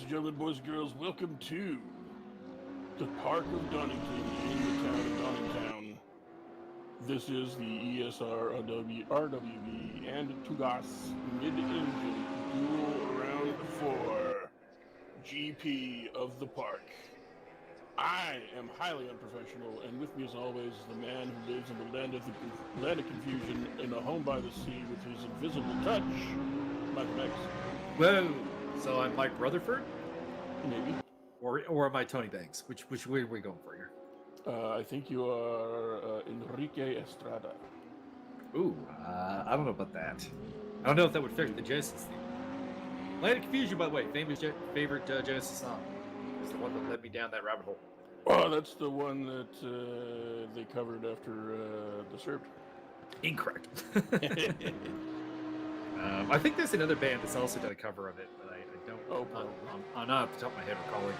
and gentlemen, boys and girls, welcome to the Park of Donington in the town of Donington. This is the ESR, RWB, and Tugas mid-engine duel round 4 GP of the park. I am highly unprofessional, and with me as always is the man who lives in the land of confusion in a home by the sea with his invisible touch, Michael Max. Whoa! So I'm Mike Rutherford? Maybe. Or am I Tony Banks? Which way are we going for here? I think you are Enrique Estrada. Ooh, I don't know about that. I don't know if that would fit the Genesis theme. Land of Confusion, by the way, favorite Genesis song. It's the one that led me down that rabbit hole. Oh, that's the one that they covered after the Served. Incorrect. I think there's another band that's also done a cover of it, but I don't. Oh, I'm not off the top of my head recalling.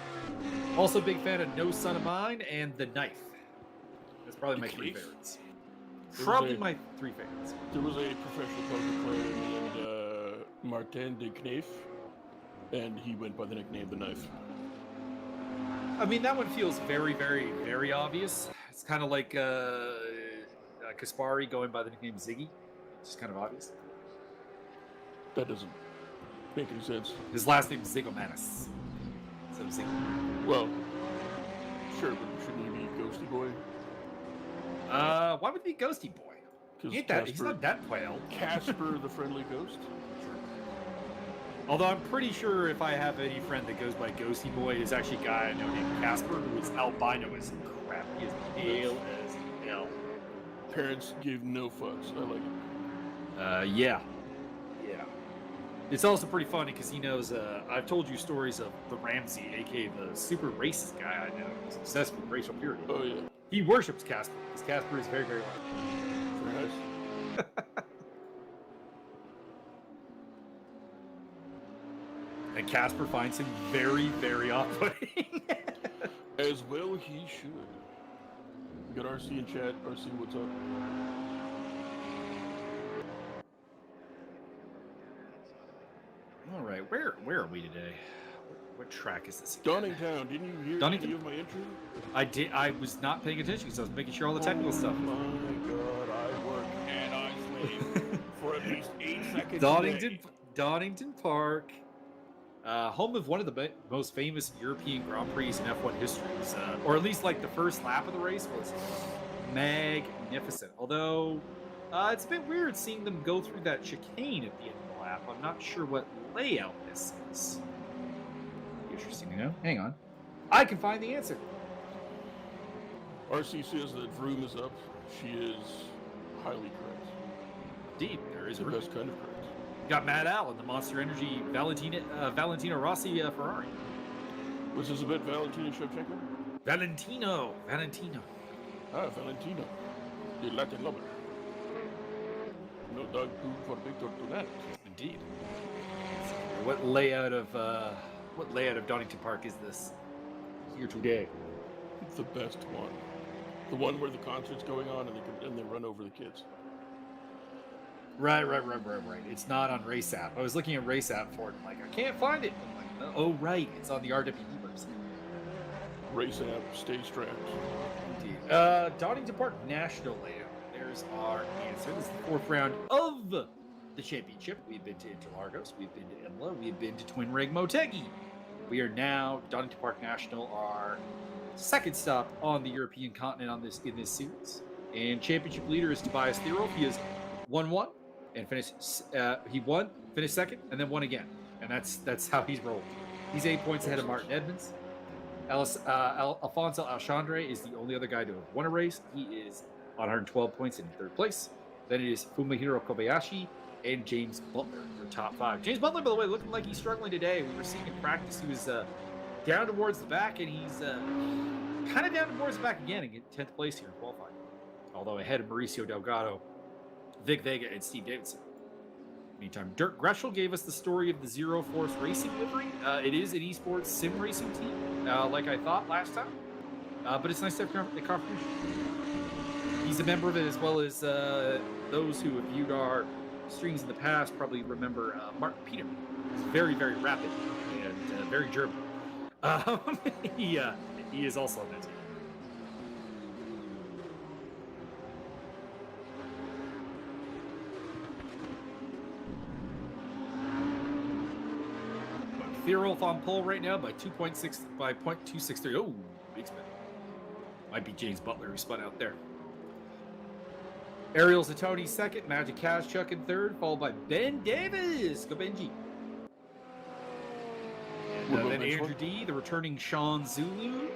Also, big fan of No Son of Mine and The Knife. That's probably my three favorites. Probably my three favorites. There was a professional poker player named Martin de Kneef, and he went by the nickname The Knife. I mean, that one feels very, very, very obvious. It's kind of like Kaspari going by the nickname Ziggy. It's just kind of obvious. That doesn't make any sense. His last name is Zigomanis. So Ziggy. Well, sure, but shouldn't he be Ghosty Boy? Why would he be Ghosty Boy? He's not that pale. Casper the Friendly Ghost? Although I'm pretty sure if I have any friend that goes by Ghosty Boy, is actually a guy I know named Casper who is albino as crap. He is pale as hell. Parents give no fucks. I like it. Yeah. It's also pretty funny because he knows, I've told you stories of the Ramsey, aka the super racist guy I know who's obsessed with racial purity. Oh, yeah. He worships Casper because Casper is very, very white. Very nice. And Casper finds him very, very off-putting. As well he should. We got RC in chat. RC, what's up? All right, where are we today? What track is this again? Donington. Didn't you hear Donington? any of my intro? I did. I was not paying attention because I was making sure all the technical stuff. Oh my god, I work and I slave for at least 8 seconds. Donington Park, home of one of the most famous European Grand Prix in F1 history, or at least like the first lap of the race was magnificent. Although it's a bit weird seeing them go through that chicane at the end of the lap. I'm not sure what layout this is. Interesting to know. Hang on, I can find the answer. RC says that Vroom is up. She is highly correct. Indeed, there is the room. best kind of correct. Got Mad Al in the Monster Energy Valentino Rossi Ferrari. Was this about Valentina Shevchenko? Valentino. Ah, Valentino, the Latin lover. No dog food for Victor tonight. Indeed. What layout of Donington Park is this here today? The best one. The one where the concert's going on and they run over the kids. Right. It's not on Race App. I was looking at Race App for it. I'm like, I can't find it. I'm like, oh, right. It's on the RWB website. Race App, stay strapped. Indeed. Donington Park National layout. There's our answer. This is the fourth round of the championship. We've been to Interlagos. We've been to Imola. We've been to Twin Rig Motegi. We are now Donington Park National, our second stop on the European continent in this series. And championship leader is Tobias Thero. He is 1-1 and finished. He won, finished second, and then won again. And that's how he's rolled. He's 8 points ahead of Martin Edmonds. Alfonso Alchandre is the only other guy to have won a race. He is on 112 points in third place. Then it is Fumihiro Kobayashi and James Butler, your top 5. James Butler, by the way, looking like he's struggling today. We were seeing in practice he was down towards the back, and he's kind of down towards the back again and get 10th place here in qualifying. Although ahead of Mauricio Delgado, Vic Vega, and Steve Davidson. Meantime, Dirk Greschel gave us the story of the Zero Force Racing livery. It is an esports sim racing team, like I thought last time. But it's nice to have the confirmation. He's a member of it, as well as those who have viewed our streams in the past probably remember Mark Peter. He's very, very rapid and very German. He is also on that team. Theorolf on pole right now by 0.263. Oh, big spin. Might be James Butler who spun out there. Ariel Zatoni second, Magic Kazchuk in third, followed by Ben Davis. Go Benji. And then Andrew D, the returning Sean Zulu,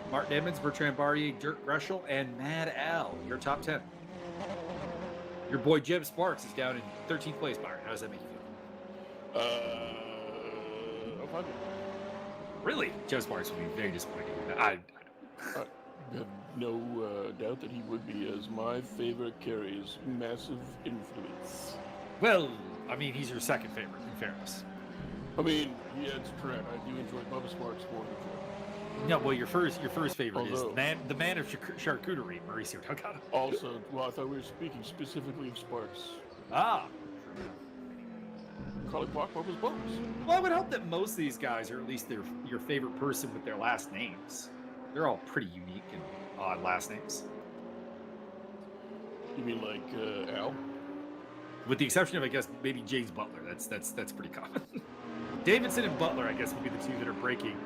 Martin Edmonds, Bertrand Barrier, Dirk Greshel, and Mad Al. Your top 10. Your boy Jeb Sparks is down in 13th place, Byron. How does that make you feel? Really? Jeb Sparks would be very disappointed. I have no doubt that he would be, as my favorite carries massive influence. Well, I mean, he's your second favorite, in fairness. I mean, yeah, it's correct. I do enjoy Bubba Sparks more than Fred. No, well, your first favorite is the man of charcuterie, Mauricio Delgado. Also, well, I thought we were speaking specifically of Sparks. Ah. Call it Bubba's Bubbles. Well, I would hope that most of these guys are at least your favorite person with their last names. They're all pretty unique and odd last names. You mean like Al? With the exception of, I guess, maybe James Butler. That's pretty common. Davidson and Butler, I guess, would be the two that are breaking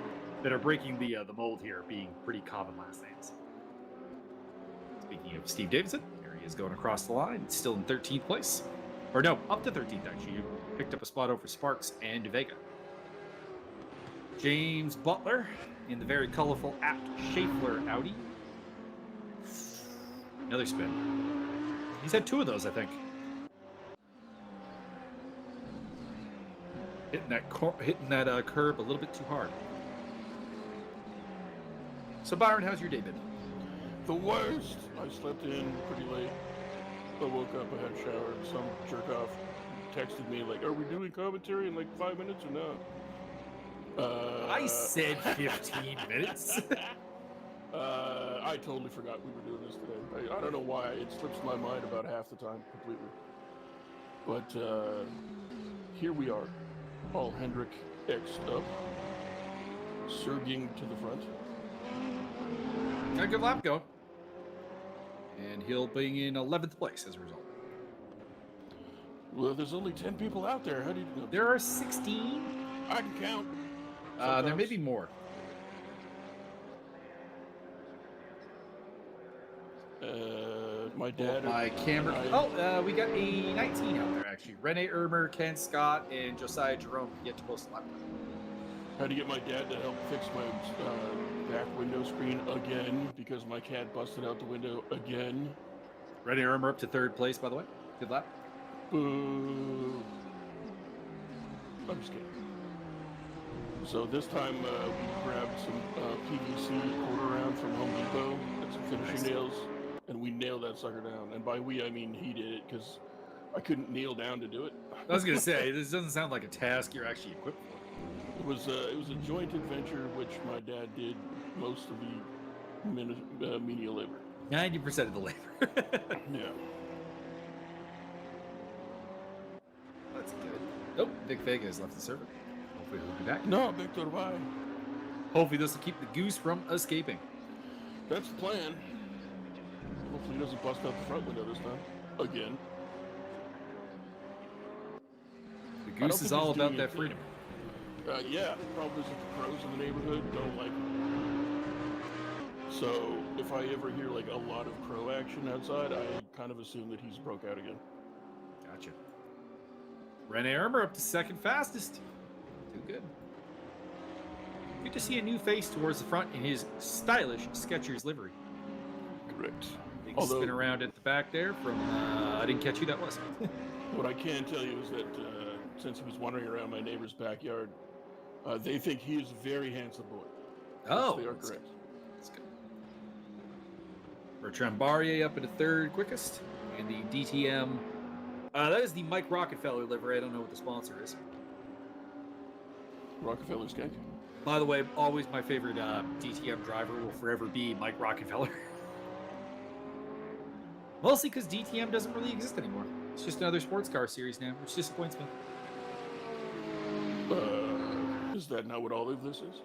the mold here, being pretty common last names. Speaking of Steve Davidson, here he is going across the line, still in 13th place. Or no, up to 13th, actually. You picked up a spot over Sparks and Vega. James Butler in the very colorful Apt Schaeffler Audi. Another spin. He's had two of those, I think. Hitting that curb a little bit too hard. So Byron, how's your day been? The worst. I slept in pretty late. I woke up, I had a shower, and some jerk off texted me like, "Are we doing commentary in like 5 minutes or not?" I said 15 minutes. I totally forgot we were doing this today. I don't know why. It slips my mind about half the time completely. But here we are. Paul Hendrick X'd up. Surging to the front. Got a good lap going. And he'll be in 11th place as a result. Well, there's only 10 people out there. How do you know? There are 16. I can count. There may be more. My dad. My camera. We got a 19 out there, actually. Rene Ermer, Ken Scott, and Josiah Jerome to get to post lap. Had to get my dad to help fix my back window screen again because my cat busted out the window again. Rene Ermer up to 3rd place, by the way. Good lap. Boo. I'm just kidding. So this time we grabbed some PVC quarter round from Home Depot and some finishing nails, and we nailed that sucker down. And by we, I mean he did it, because I couldn't kneel down to do it. I was going to say, this doesn't sound like a task you're actually equipped for. It was a joint adventure, which my dad did most of the menial labor. 90% of the labor. Yeah. That's good. Oh, Vic Vega has left the server. Hopefully he'll be back. No, Victor, bye. Hopefully this will keep the goose from escaping. That's the plan. Hopefully he doesn't bust out the front window this time. Again. The goose is all about that freedom. Yeah, the problem is that the crows in the neighborhood don't like it. So if I ever hear like a lot of crow action outside, I kind of assume that he's broke out again. Gotcha. Rene Ermer up to 2nd fastest. Too good. Good to see a new face towards the front in his stylish Skechers livery. Correct. Big spin around at the back there from, I didn't catch who that was. What I can tell you is that since he was wandering around my neighbor's backyard, they think he is a very handsome boy. Oh, they are correct. That's good. Bertrand Barrier up into 3rd quickest. And the DTM, that is the Mike Rockefeller livery. I don't know what the sponsor is. Rockefeller Skank. By the way, always my favorite DTM driver will forever be Mike Rockefeller. Mostly because DTM doesn't really exist anymore. It's just another sports car series now, which disappoints me. Is that not what all of this is?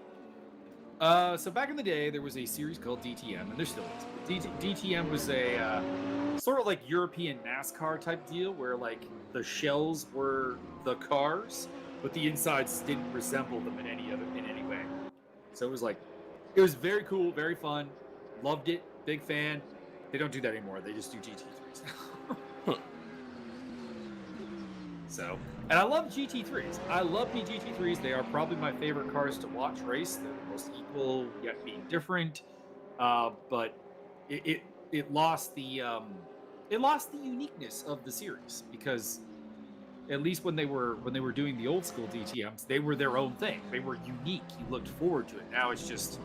So back in the day, there was a series called DTM, and there still is. DTM was a sort of like European NASCAR type deal, where like the shells were the cars, but the insides didn't resemble them in any way. So it was very cool, very fun, loved it, big fan. They don't do that anymore. They just do GT3s now. So, and I love GT3s. I love me GT3s. They are probably my favorite cars to watch race. They're the most equal, yet being different. But it lost the uniqueness of the series, because at least when they were doing the old school DTMs, they were their own thing. They were unique. You looked forward to it. Now it's just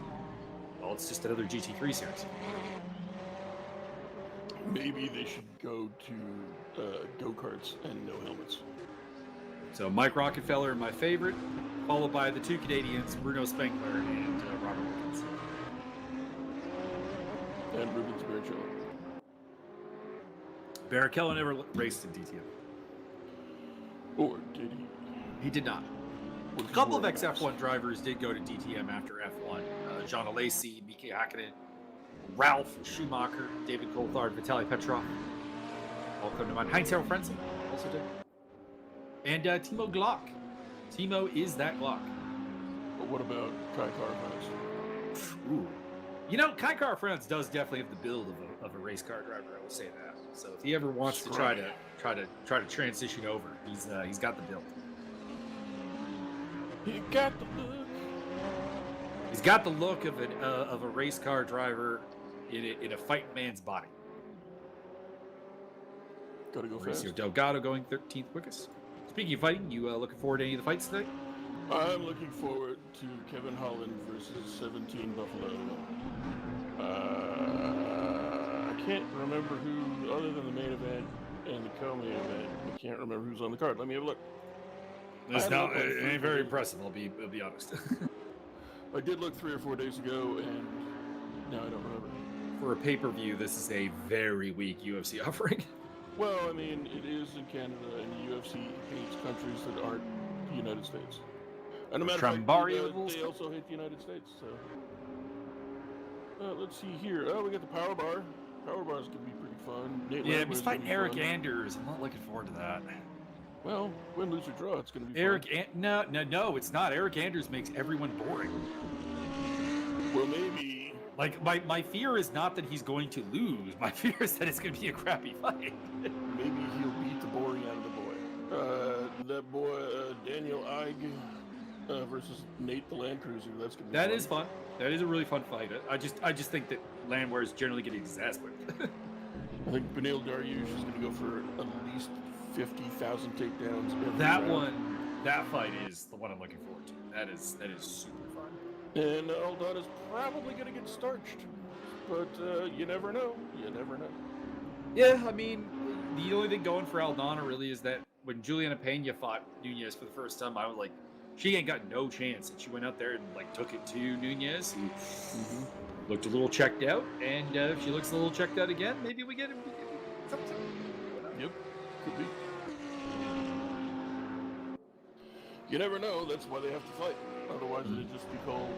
another GT3 series. Maybe they should go to go-karts and no helmets. So Mike Rockefeller, my favorite, followed by the two Canadians, Bruno Spengler and Robert Wilkins. And Rubens Barrichello. Barrichello never raced in DTM. Or did he? He did not. A couple of ex-F1 drivers did go to DTM after F1. John Alesi, Mika Hakkinen, Ralph Schumacher, David Coulthard, Vitaly Petrov. All come to mind. Heinz-Harald Frentzen also did. And Timo Glock. Timo is that Glock. But what about Kai Car-France? Ooh. You know, Kai Car-France does definitely have the build of a race car driver. I will say that. So if he ever wants to try to transition over, he's got the build. He got the look. He's got the look of a race car driver in a fighting man's body. Gotta go fast. Mauricio Delgado going 13th quickest. Speaking of fighting, you looking forward to any of the fights today? I'm looking forward to Kevin Holland versus 17 Buffalo. I can't remember who, other than the main event and the co-main event, I can't remember who's on the card. Let me have a look. It ain't very impressive, I'll be honest. I did look 3 or 4 days ago, and now I don't remember. For a pay-per-view, this is a very weak UFC offering. Well, I mean, it is in Canada, and the UFC hates countries that aren't the United States. And a matter of fact, they also hate the United States, so... let's see here. Oh, we got the Power Bar. Power Bar is going to be pretty fun. Yeah, he's fighting Eric Anders. I'm not looking forward to that. Well, win, lose, or draw, it's going to be fun. No, it's not. Eric Anders makes everyone boring. Well, maybe... Like, my fear is not that he's going to lose. My fear is that it's going to be a crappy fight. Maybe he'll beat the boring out of the boy. That boy, Daniel Ige versus Nate the Land Cruiser. That's going to be fun. That is fun. That is a really fun fight. I just think that Landwehr's generally getting exasperated. I think Benil Dariush is going to go for at least 50,000 takedowns every That round. that fight is the one I'm looking forward to. That is super fun. And Aldana's probably going to get starched, but you never know. You never know. Yeah, I mean, the only thing going for Aldana really is that when Juliana Pena fought Nunez for the first time, I was like, she ain't got no chance. And she went out there and like took it to Nunez, who looked a little checked out. And if she looks a little checked out again, maybe we get something. Yep, could be. You never know. That's why they have to fight. Otherwise, it'd just be called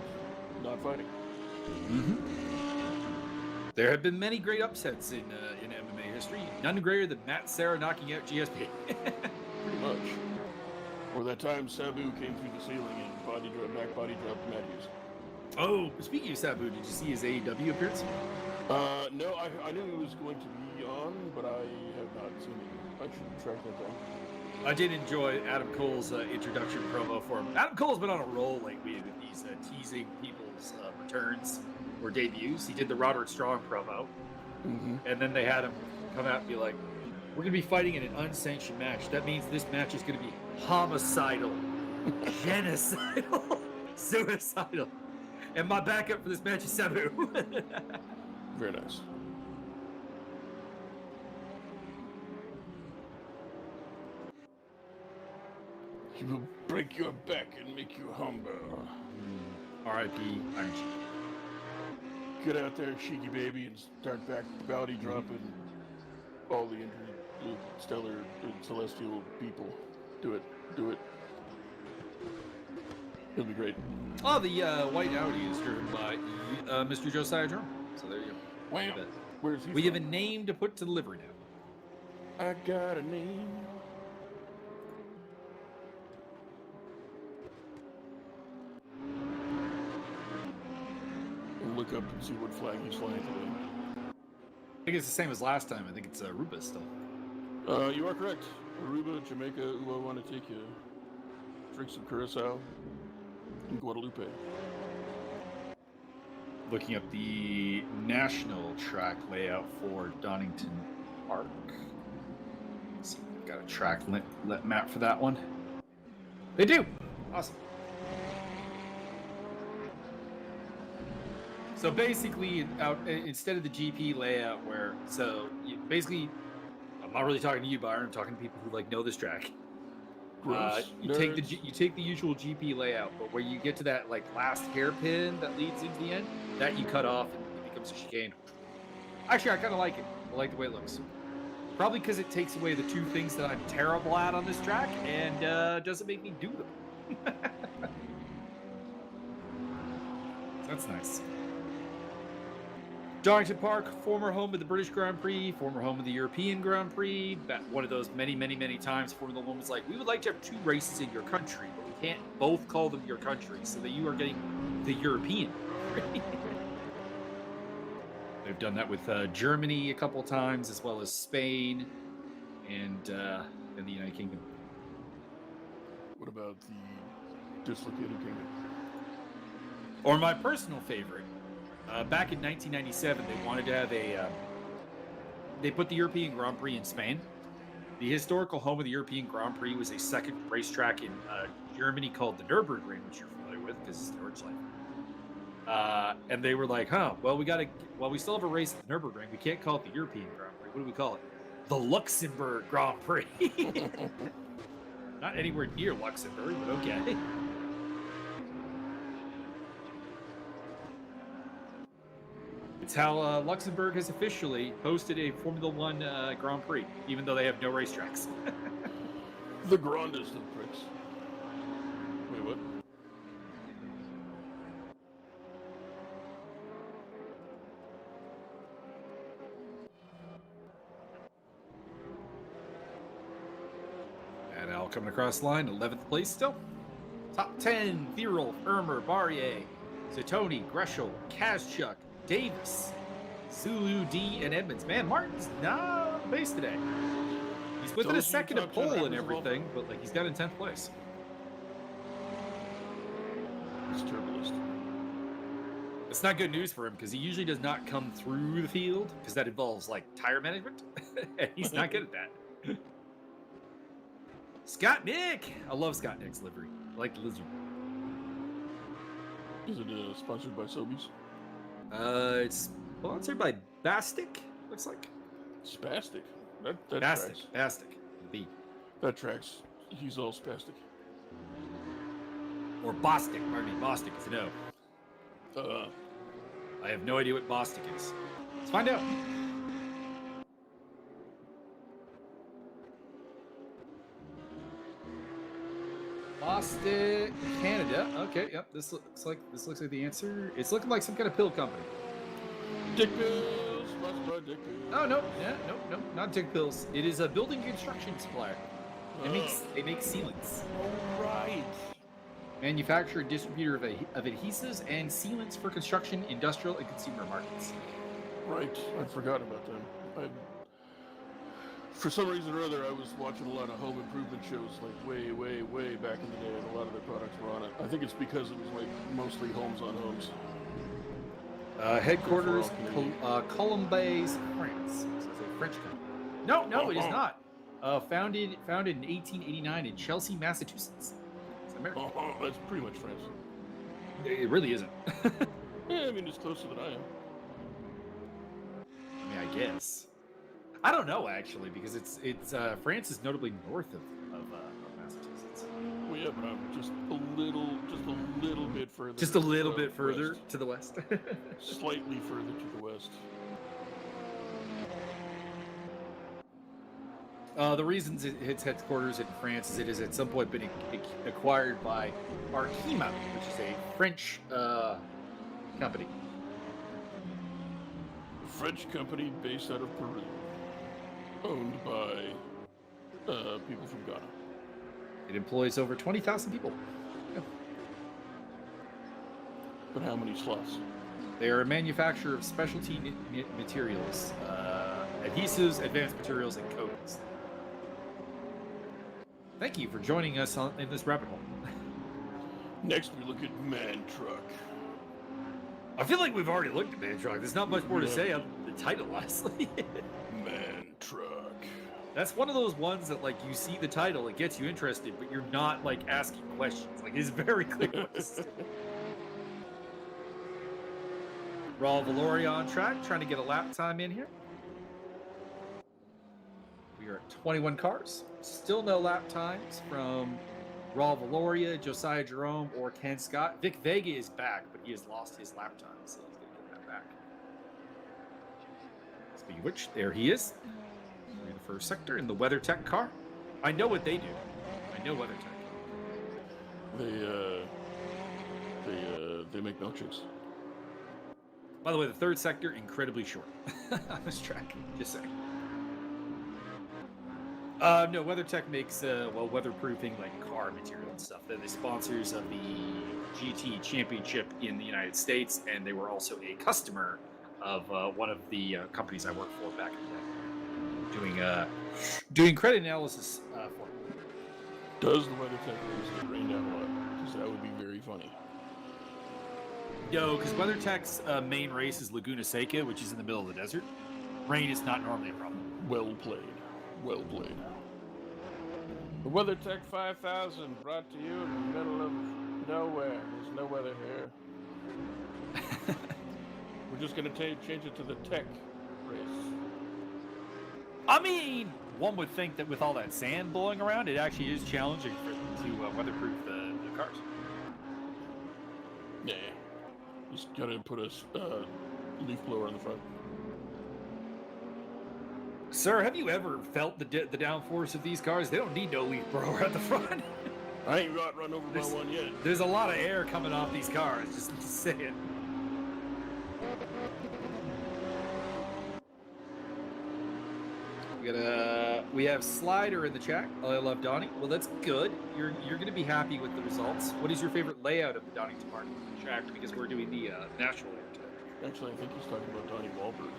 not fighting. There have been many great upsets in MMA history. None greater than Matt Serra knocking out GSP. Pretty much. Or that time Sabu came through the ceiling and back body dropped Matthews. Oh, speaking of Sabu, did you see his AEW appearance? No, I knew he was going to be on, but I have not seen it. I should track that down. I did enjoy Adam Cole's introduction promo for him. Adam Cole's been on a roll lately with these teasing people's returns or debuts. He did the Roderick Strong promo, and then they had him come out and be like, we're going to be fighting in an unsanctioned match. That means this match is going to be homicidal, genocidal, suicidal. And my backup for this match is Sabu. Very nice. He will break your back and make you humble. R.I.P. Iron Sheik. Get out there, Sheiky baby, and start back body dropping all the interstellar and celestial people. Do it. Do it. It'll be great. Oh, the white Audi is driven by Mr. Josiah Drum. So there you go. Wow. Where's he We from? have a name to put to the livery now. I got a name. We'll look up and see what flag he's flying today. I think it's the same as last time. I think it's Aruba still. You are correct. Aruba, Jamaica, ooh, I want to take you. Drink some Curacao in Guadalupe. Looking up the national track layout for Donington Park. Let's see if we've got a track map for that one. They do. Awesome. So basically, instead of the GP layout, basically, I'm not really talking to you, Byron. I'm talking to people who know this track. You take the usual GP layout, but where you get to that last hairpin that leads into the end, that you cut off and it becomes a chicane. Actually, I kind of like it. I like the way it looks. Probably because it takes away the two things that I'm terrible at on this track and doesn't make me do them. That's nice. Donington Park, former home of the British Grand Prix, former home of the European Grand Prix. One of those many, many, many times Formula One was like, we would like to have two races in your country, but we can't both call them your country, so that you are getting the European. They've done that with Germany a couple times, as well as Spain and the United Kingdom. What about the dislocated kingdom? Or my personal favorite. Back in 1997, they wanted to have they put the European Grand Prix in Spain. The historical home of the European Grand Prix was a second racetrack in Germany called the Nürburgring, which you're familiar with because it's the orange line. And they were like, well, we still have a race at the Nürburgring. We can't call it the European Grand Prix. What do we call it? The Luxembourg Grand Prix. Not anywhere near Luxembourg, but okay. It's how Luxembourg has officially hosted a Formula One Grand Prix, even though they have no racetracks. The grandest of pricks. Wait, what? And Al coming across the line, 11th place still. Top 10, Thirl, Irmer, Barrier, Zatoni, Greshel, Kazchuk, Davis, Zulu, D, and Edmonds. Man, Martin's not on the base today. He's within a second of pole and everything, but he's got in 10th place. It's turbolist. It's not good news for him because he usually does not come through the field because that involves tire management. And he's not good at that. Scott Nick! I love Scott Nick's livery. I like the lizard. Is it sponsored by Sobeys? It's sponsored by Bastic, looks like. Spastic. That Bastic. tracks. Bastic. B. That tracks. He's all spastic. Or Bostic. Pardon me. Bostic is a no. I have no idea what Bostic is. Let's find out. Bostic, Canada. Okay, yep. This looks like the answer. It's looking like some kind of pill company. Dick Pills. Sponsored by Dick Pills. Oh no, yeah, no, not Dick Pills. It is a building construction supplier. They make sealants. All right. Manufacturer and distributor of adhesives and sealants for construction, industrial, and consumer markets. Right. I forgot about them. For some reason or other, I was watching a lot of home improvement shows, way, way, way back in the day, and a lot of their products were on it. I think it's because it was mostly homes on homes. Headquarters, Colombes, France. So it's a French company. No, it is not. Founded in 1889 in Chelsea, Massachusetts. It's American. That's pretty much France. It really isn't. Yeah, I mean, it's closer than I am. I guess. I don't know actually, because it's France is notably north of Massachusetts. Well, yeah, but I'm just a little bit further. Just a little bit further west. to the west. Slightly further to the west. The reasons its headquarters in France is it has at some point been acquired by Arkema, which is a French company. A French company based out of Peru, owned by people from Ghana. It employs over 20,000 people. Yeah. But how many slots? They are a manufacturer of specialty materials, adhesives, advanced materials, and coatings. Thank you for joining us in this rabbit hole. Next, we look at Man Truck. I feel like we've already looked at Man Truck. There's not much more to say on the title, honestly. Man Truck. That's one of those ones that, like, you see the title, it gets you interested, but you're not, like, asking questions. Like, it's very clear. Raul Valoria on track, trying to get a lap time in here. We are at 21 cars. Still no lap times from Raul Valoria, Josiah Jerome, or Ken Scott. Vic Vega is back, but he has lost his lap time, so he's going to get that back. Speaking of which, there he is. In the first sector in the WeatherTech car. I know what they do. I know WeatherTech. They make milkshakes. By the way, the third sector, incredibly short on this track. Just saying. No, WeatherTech makes, weatherproofing, like, car material and stuff. They're the sponsors of the GT Championship in the United States, and they were also a customer of one of the companies I worked for back in the day. Doing credit analysis for them. Does the WeatherTech race get rained out a lot? Because that would be very funny. No, because WeatherTech's main race is Laguna Seca, which is in the middle of the desert. Rain is not normally a problem. Well played. Well played. The WeatherTech 5000 brought to you in the middle of nowhere. There's no weather here. We're just going to change it to the tech race. I mean, one would think that with all that sand blowing around, it actually is challenging for them to weatherproof the cars. Nah. Just got to put a leaf blower on the front. Sir, have you ever felt the downforce of these cars? They don't need no leaf blower at the front. I ain't got run over by one yet. There's a lot of air coming off these cars, just saying. We have Slider in the chat. Oh, I love Donnie. Well, that's good. You're going to be happy with the results. What is your favorite layout of the Donington track? Because we're doing the national layout today. Actually, I think he's talking about Donnie Wahlberg.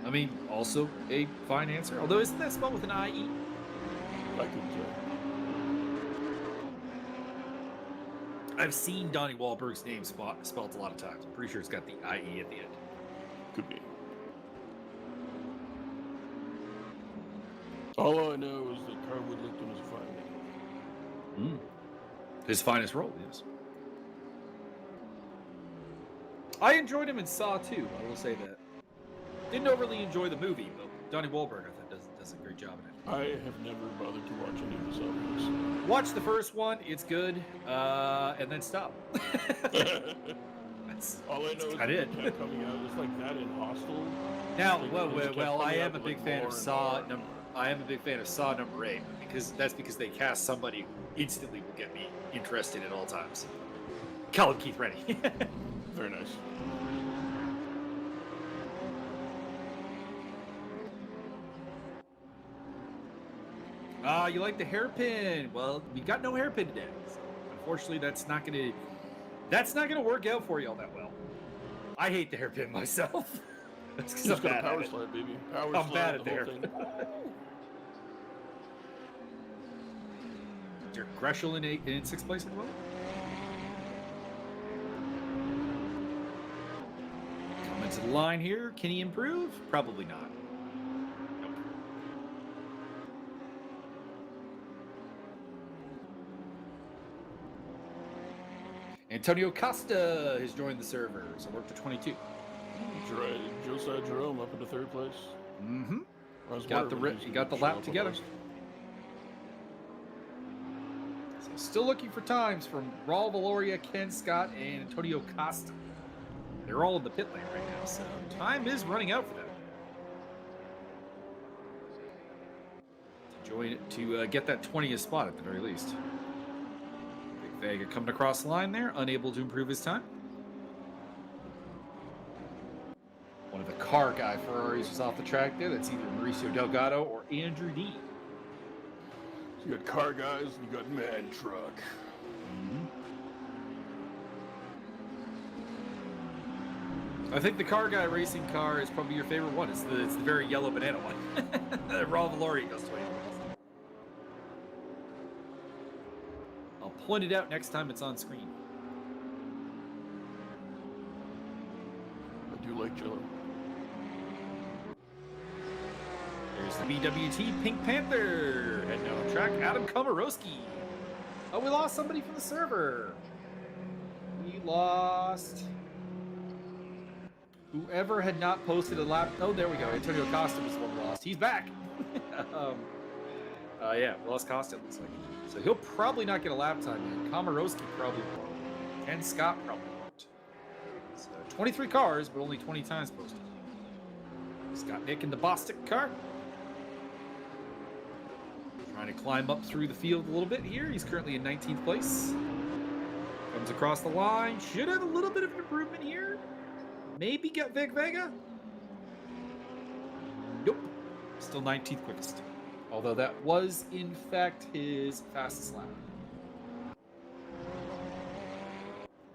I mean, also a fine answer. Although, isn't that spelled with an IE? I couldn't tell. I've seen Donnie Wahlberg's name spelled a lot of times. I'm pretty sure it's got the IE at the end. Could be. All I know is that Carwood Licton is a fine man. His finest role, yes. I enjoyed him in Saw 2, I will say that. Didn't overly enjoy the movie, but Donnie Wahlberg, I thought, does a great job in it. I have never bothered to watch any of the Saw movies. Watch the first one, it's good, and then stop. All I know is that it kept coming out. It's like that in Hostel. Now, well, I am a big fan of Saw number. I am a big fan of Saw number 8 because they cast somebody who instantly will get me interested at all times. Callum Keith Rennie. Very nice. You like the hairpin? Well, we got no hairpin today. So unfortunately, that's not gonna work out for you all that well. I hate the hairpin myself. That's because I'm got a power slide, baby. I'm bad at the hairpin. Is your Greshel in 6th place in the world? Coming to the line here. Can he improve? Probably not. Nope. Antonio Costa has joined the server, so we're up to 22. Josiah Jerome up into 3rd place. Mm-hmm. He got the lap together. So still looking for times from Raul Valoria, Ken Scott, and Antonio Costa. They're all in the pit lane right now, so time is running out for them. to get that 20th spot at the very least. Big Vega coming across the line there, unable to improve his time. One of the car guy Ferraris was off the track there. That's either Mauricio Delgado or Andrew D. So you got car guys, and you got man truck. I think the car guy racing car is probably your favorite one. It's the very yellow banana one. Raul Valori goes to it. I'll point it out next time it's on screen. I do like Jello. There's the BWT Pink Panther. Heading down the track, Adam Komorowski. Oh, we lost somebody from the server. We lost whoever had not posted a lap. Oh, there we go. Antonio Costa was the one we lost. He's back. Yeah, we lost Costa, it looks like. So he'll probably not get a lap time in. Komorowski probably won't. Ken Scott probably won't. So 23 cars, but only 20 times posted. Scott Nick in the Bostic car. Trying to climb up through the field a little bit here. He's currently in 19th place. Comes across the line. Should have a little bit of an improvement here. Maybe get Vic Vega. Nope. Still 19th quickest. Although that was, in fact, his fastest lap.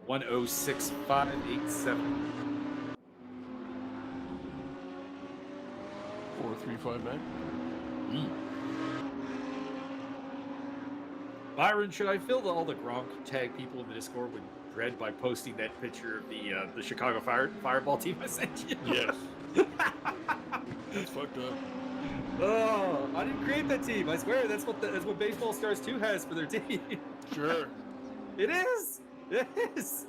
1:06.587. 4.359. Byron, should I fill all the Gronk tag people in the Discord with dread by posting that picture of the Chicago Fireball team I sent you? Yes. That's fucked up. Oh, I didn't create that team. I swear that's what Baseball Stars 2 has for their team. Sure. It is. It is.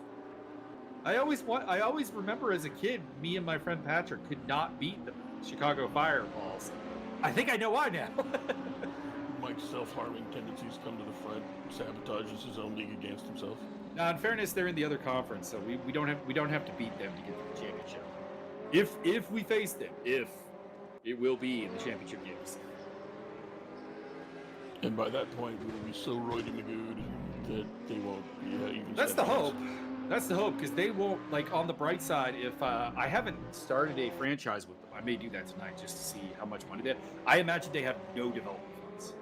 I always remember as a kid, me and my friend Patrick could not beat the Chicago Fireballs. I think I know why now. Mike's self-harming tendencies come to the front, sabotages his own league against himself. Now, in fairness, they're in the other conference, so we don't have to beat them to get the championship. If we face them, it will be in the championship games. And by that point, we will be so roidy magooed that they won't be even. That's the hope. That's the hope, because they won't, like, on the bright side, if I haven't started a franchise with them, I may do that tonight just to see how much money they have. I imagine they have no development funds.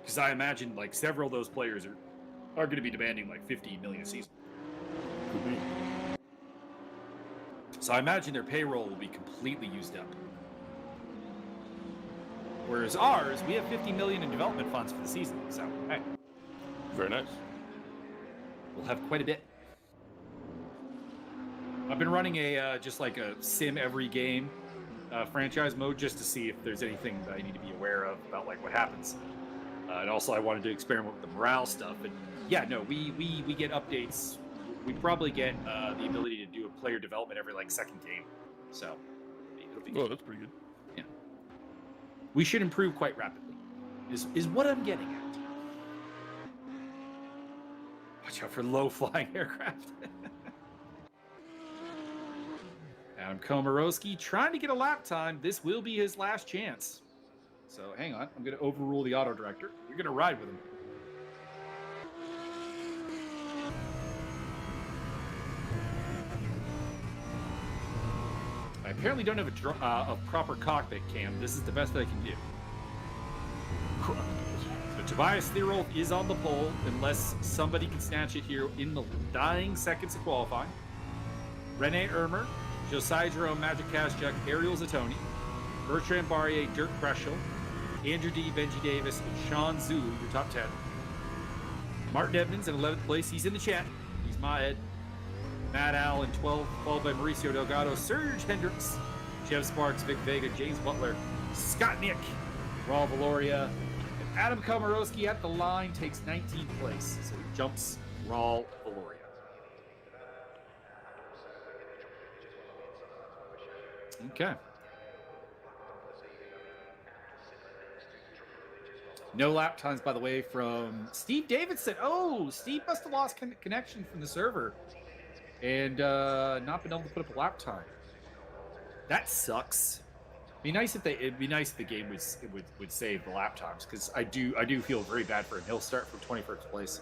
Because I imagine, like, several of those players are going to be demanding, like, $50 million a season. Could be. So I imagine their payroll will be completely used up. Whereas ours, we have $50 million in development funds for the season. So, hey. Very nice. We'll have quite a bit. I've been running just like a sim every game franchise mode just to see if there's anything that I need to be aware of about like what happens. And also I wanted to experiment with the morale stuff. And yeah, no, we get updates. We probably get the ability to do a player development every like second game. So it'll be good. Oh, that's pretty good. Yeah. We should improve quite rapidly. Is what I'm getting at. Watch out for low-flying aircraft. Adam Komorowski trying to get a lap time. This will be his last chance. So hang on. I'm going to overrule the auto director. You're going to ride with him. I apparently don't have a proper cockpit cam. This is the best that I can do. So Tobias Thierolf is on the pole unless somebody can snatch it here in the dying seconds of qualifying. Rene Ermer, Josiah Jerome, Magic Kaszczuk, Ariel Zatoni, Bertrand Barrier, Dirk Preschel, Andrew D, Benji Davis, and Sean Zhu, your top 10. Martin Edmonds in 11th place. He's in the chat. He's my head. Matt Al in 12th, followed by Mauricio Delgado, Serge Hendricks, Jeff Sparks, Vic Vega, James Butler, Scott Nick, Raul Valoria, and Adam Komorowski at the line takes 19th place. So he jumps Raul Valoria. Okay. No lap times, by the way, from Steve Davidson. Oh, Steve must have lost connection from the server and not been able to put up a lap time. That sucks. Be nice if it'd be nice if the game would save the lap times, because I do feel very bad for him. He'll start from 21st place.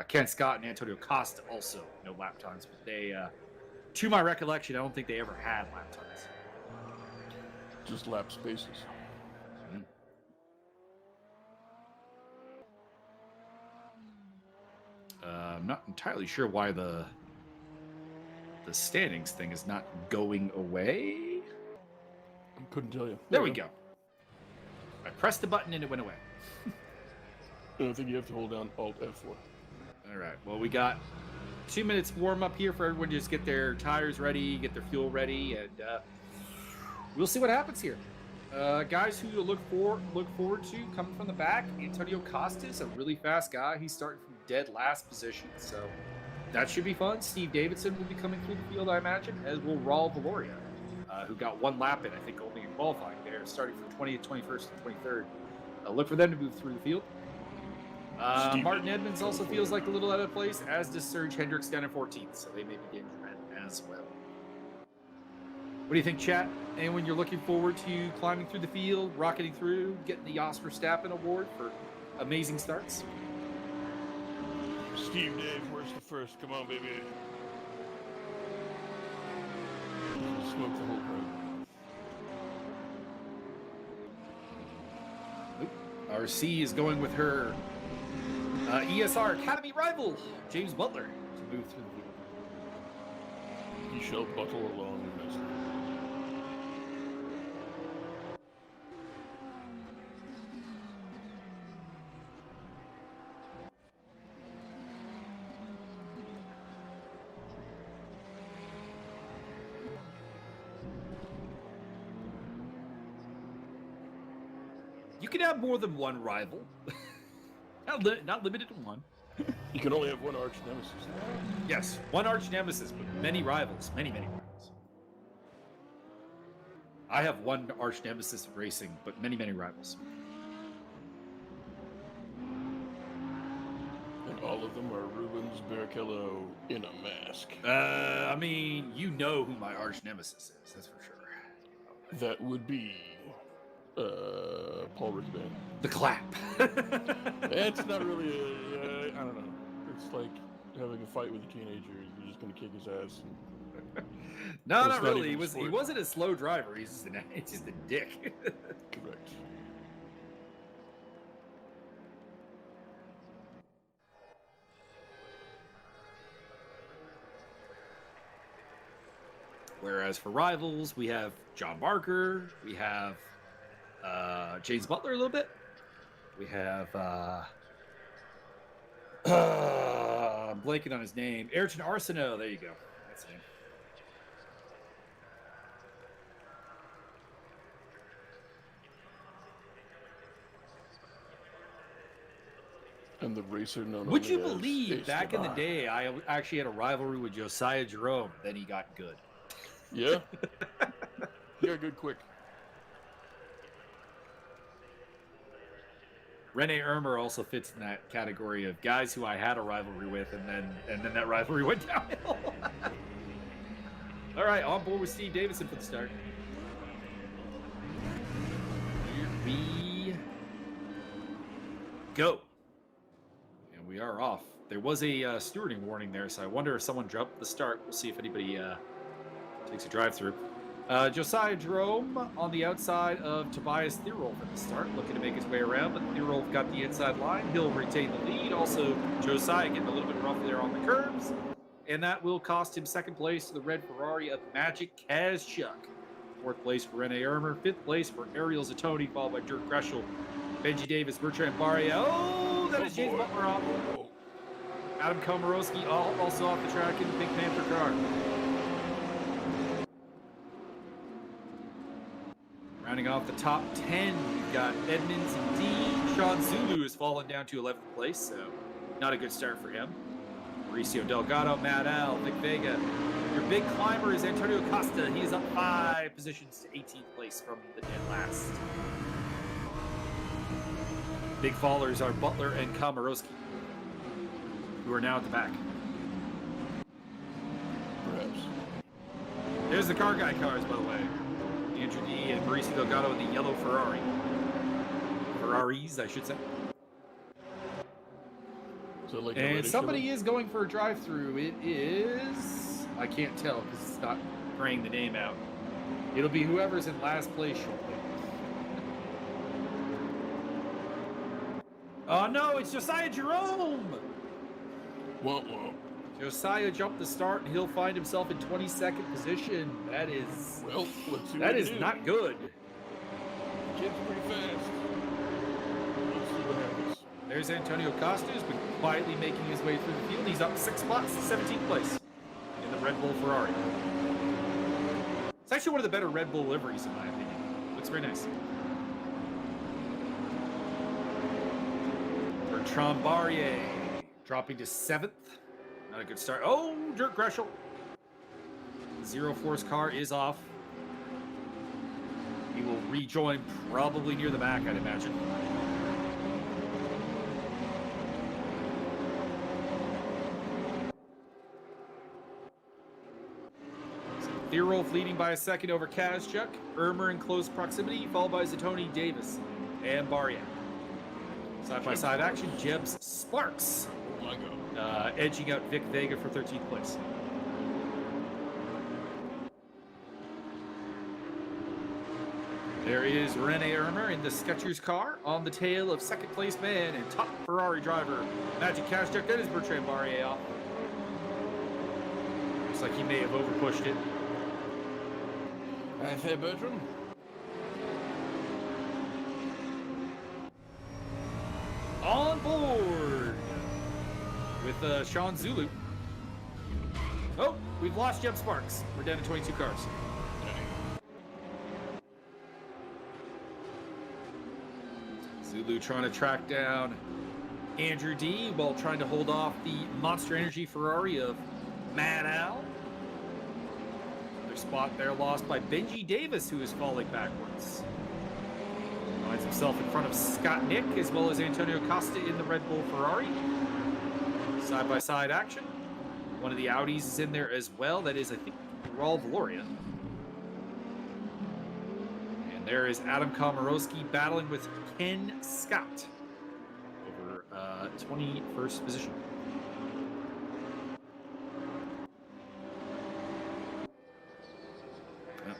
Ken Scott and Antonio Costa also no lap times, but they, to my recollection, I don't think they ever had lap times. Just lap spaces. I'm not entirely sure why the standings thing is not going away. I couldn't tell you. There we go. I pressed the button and it went away. I think you have to hold down Alt F4. All right. Well, we got 2 minutes warm up here for everyone to just get their tires ready, get their fuel ready, and we'll see what happens here. Guys who to look forward to coming from the back. Antonio Costa is a really fast guy. He's starting from dead last position, so that should be fun. Steve Davidson will be coming through the field, I imagine, as will Raul Valoria, who got one lap in, I think, only in qualifying there, starting from 20th, 21st, and 23rd. Look for them to move through the field. Martin Edmonds also feels like a little out of place, as does Serge Hendricks down in 14th, so they may be getting red as well. What do you think, chat? Anyone you're looking forward to climbing through the field, rocketing through, getting the Oscar Stappen Award for amazing starts? Steve Dave, where's the first? Come on, baby. Smoke the whole crowd. RC is going with her ESR Academy rival, James Butler, to move through the field. He shall buckle along in this. You can have more than one rival. Not limited to one. You can only have one arch nemesis. Yes, one arch nemesis, but many rivals. Many rivals. I have one arch nemesis in racing, but many rivals. And all of them are Rubens Barrichello in a mask. I mean, you know who my arch nemesis is, that's for sure. That would be Paul Rickman. The clap. It's not really I don't know. It's like having a fight with a teenager. You're just going to kick his ass. No, It's not not really. even He sport. wasn't a slow driver. He's just a dick. Correct. Whereas for rivals, we have John Barker, we have James Butler a little bit. We have I'm blanking on his name. Ayrton Arsenault. There you go. That's him. And the racer known Would only you as believe back in the Esteban. day, I actually had a rivalry with Josiah Jerome. Then he got good. Yeah? He got good quick. Rene Ermer also fits in that category of guys who I had a rivalry with, and then that rivalry went downhill. All right, on board with Steve Davidson for the start. Here we go. And we are off. There was a stewarding warning there, so I wonder if someone dropped the start. We'll see if anybody takes a drive-through. Josiah Jerome on the outside of Tobias Thierolf at the start, looking to make his way around, but Thierolf got the inside line. He'll retain the lead. Also, Josiah getting a little bit rough there on the curbs, and that will cost him second place to the red Ferrari of Magic Kazchuk. Fourth place for Rene Ermer. Fifth place for Ariel Zatoni, followed by Dirk Greshel, Benji Davis, Bertrand Barria. Oh, that is James Butler off. Adam Komorowski also off the track in the Pink Panther car. Rounding off the top 10, we've got Edmonds and Dean. Sean Zulu has fallen down to 11th place, so not a good start for him. Mauricio Delgado, Matt Al, Vic Vega. Your big climber is Antonio Costa. He is up 5 positions to 18th place from the dead last. Big fallers are Butler and Komorowski, who are now at the back. Perhaps. There's the car guy cars, by the way. The Andrew D and Mauricio Delgado in the yellow Ferrari. Ferraris, I should say. So like And somebody is going for a drive-through. It is... I can't tell because it's not praying the name out. It'll be whoever's in last place shortly. Oh no, it's Josiah Jerome! Womp womp. Josiah jumped the start and he'll find himself in 22nd position. That is... Well, let's see what that we is do. not good. Kid's pretty fast. Let's see what happens. There's Antonio Costa, who's been quietly making his way through the field. He's up 6 spots to 17th place in the Red Bull Ferrari. It's actually one of the better Red Bull liveries, in my opinion. Looks very nice. Bertrand Barrier dropping to 7th. Not a good start. Oh, Dirk Greshel. Zero Force car is off. He will rejoin probably near the back, I'd imagine. Thierolf leading by a second over Kazchuk. Irmer in close proximity, followed by Zatoni Davis and Barrier. Side-by-side action, Jebs Sparks. Oh my God. Edging out Vic Vega for 13th place. There is Rene Irmer in the Skechers car on the tail of second place man and top Ferrari driver Magic Kazchuk. That is Bertrand Barrier off. Looks like he may have overpushed it. I say, Bertram. On board with Sean Zulu. Oh, we've lost Jeb Sparks. We're down to 22 cars. Zulu trying to track down Andrew D while trying to hold off the Monster Energy Ferrari of Mad Al. Another spot there lost by Benji Davis, who is falling backwards. Finds himself in front of Scott Nick as well as Antonio Costa in the Red Bull Ferrari. Side-by-side action. One of the Audis is in there as well. That is, I think, Raul Valoria. And there is Adam Komorowski battling with Ken Scott over 21st position.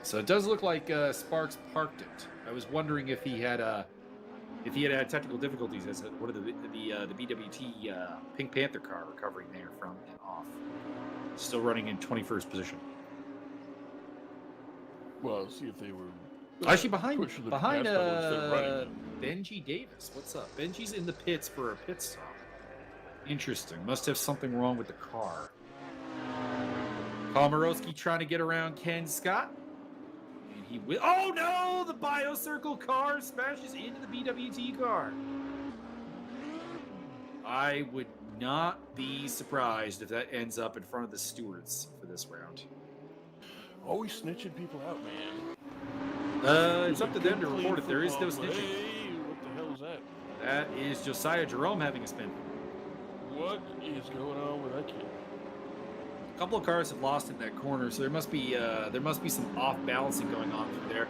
So it does look like Sparks parked it. I was wondering if he had had technical difficulties as one of the BWT Pink Panther car recovering there from and off. Still running in 21st position. Well, see if they were actually behind pushing the behind gas pedal instead of running them. Benji Davis. What's up? Benji's in the pits for a pit stop. Interesting. Must have something wrong with the car. Komorowski trying to get around Ken Scott. And he will. Oh no! The BioCircle car smashes into the BWT car. I would not be surprised if that ends up in front of the stewards for this round. Always snitching people out, man. It's up to them to report it. There is no snitching. Hey, what the hell is that? That is Josiah Jerome having a spin. What is going on with that kid? A couple of cars have lost in that corner, so there must be some off balancing going on through there.